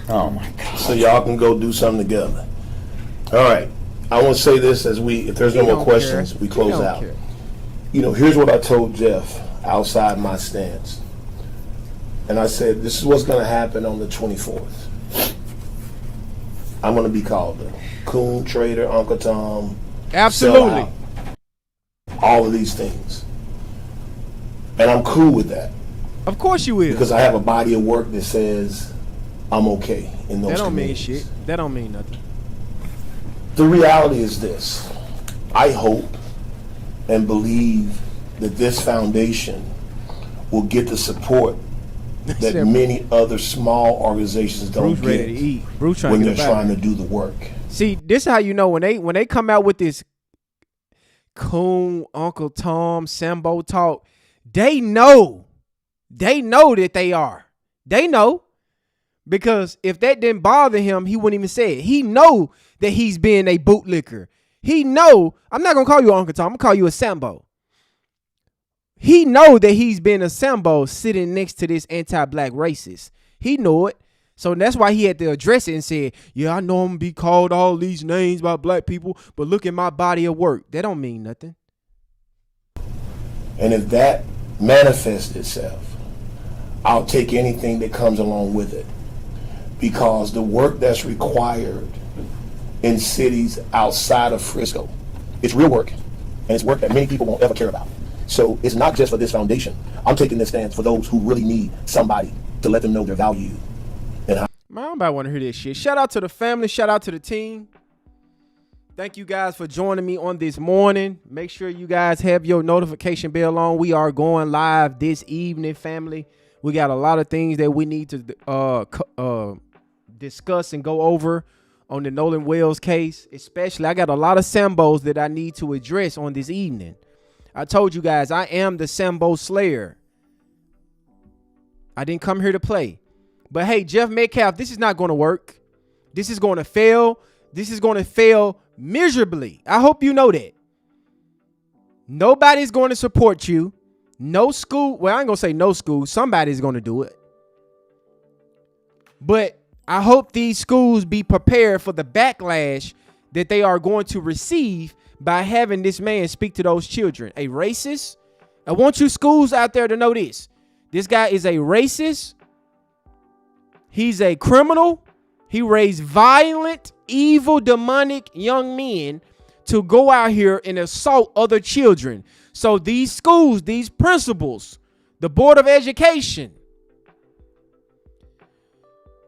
10th. Oh my God. So y'all can go do something together. All right. I want to say this if there's no more questions, we close out. You know, here's what I told Jeff outside my stance. And I said, this is what's going to happen on the 24th. I'm going to be called the Coon Trader, Uncle Tom. Absolutely. Sellout, all of these things. And I'm cool with that. Of course you will. Because I have a body of work that says I'm okay in those That don't mean communities. shit. That don't mean nothing. The reality is this. I hope and believe that this foundation will get the support that many other small organizations don't Bruce ready get to eat. Bruce trying when to they're get back. trying to do the work. See, this is how you know when they come out with this Coon, Uncle Tom, Sambo talk, they know that they are. They know. Because if that didn't bother him, he wouldn't even say it. He know that he's being a bootlicker. He know, I'm not going to call you Uncle Tom, I'm going to call you a Sambo. He know that he's been a Sambo sitting next to this anti-black racist. He knew it. So that's why he had to address it and say, yeah, I know I'm going to be called all these names by black people, but look at my body of work. That don't mean nothing. And if that manifests itself, I'll take anything that comes along with it. Because the work that's required in cities outside of Frisco, it's real work. And it's work that many people won't ever care about. So it's not just for this foundation. I'm taking this stance for those who really need somebody to let them know their value. And how Man, I don't want to hear this shit. Shout out to the family. Shout out to the team. Thank you guys for joining me on this morning. Make sure you guys have your notification bell on. We are going live this evening, family. We got a lot of things that we need to discuss and go over on the Nolan Wells case. Especially, I got a lot of Sambos that I need to address on this evening. I told you guys, I am the Sambo Slayer. I didn't come here to play. But hey, Jeff Metcalf, this is not going to work. This is going to fail. This is going to fail miserably. I hope you know that. Nobody's going to support you. No school. Well, I ain't going to say no school. Somebody's going to do it. But I hope these schools be prepared for the backlash that they are going to receive by having this man speak to those children. A racist. I want you schools out there to know this. This guy is a racist. He's a criminal. He raised violent, evil, demonic young men to go out here and assault other children. So these schools, these principals, the Board of Education,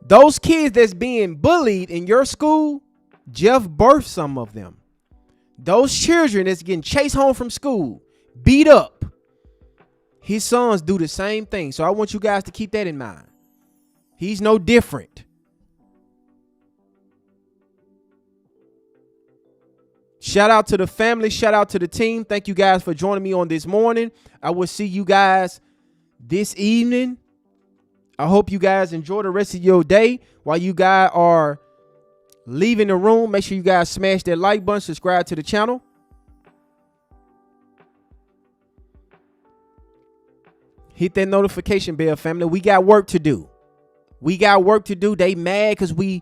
those kids that's being bullied in your school, Jeff birthed some of them. Those children that's getting chased home from school, beat up, his sons do the same thing. So I want you guys to keep that in mind. He's no different. Shout out to the family. Shout out to the team. Thank you guys for joining me on this morning. I will see you guys this evening. I hope you guys enjoy the rest of your day. While you guys are leaving the room, make sure you guys smash that like button, subscribe to the channel. Hit that notification bell, family. We got work to do. We got work to do. They mad because we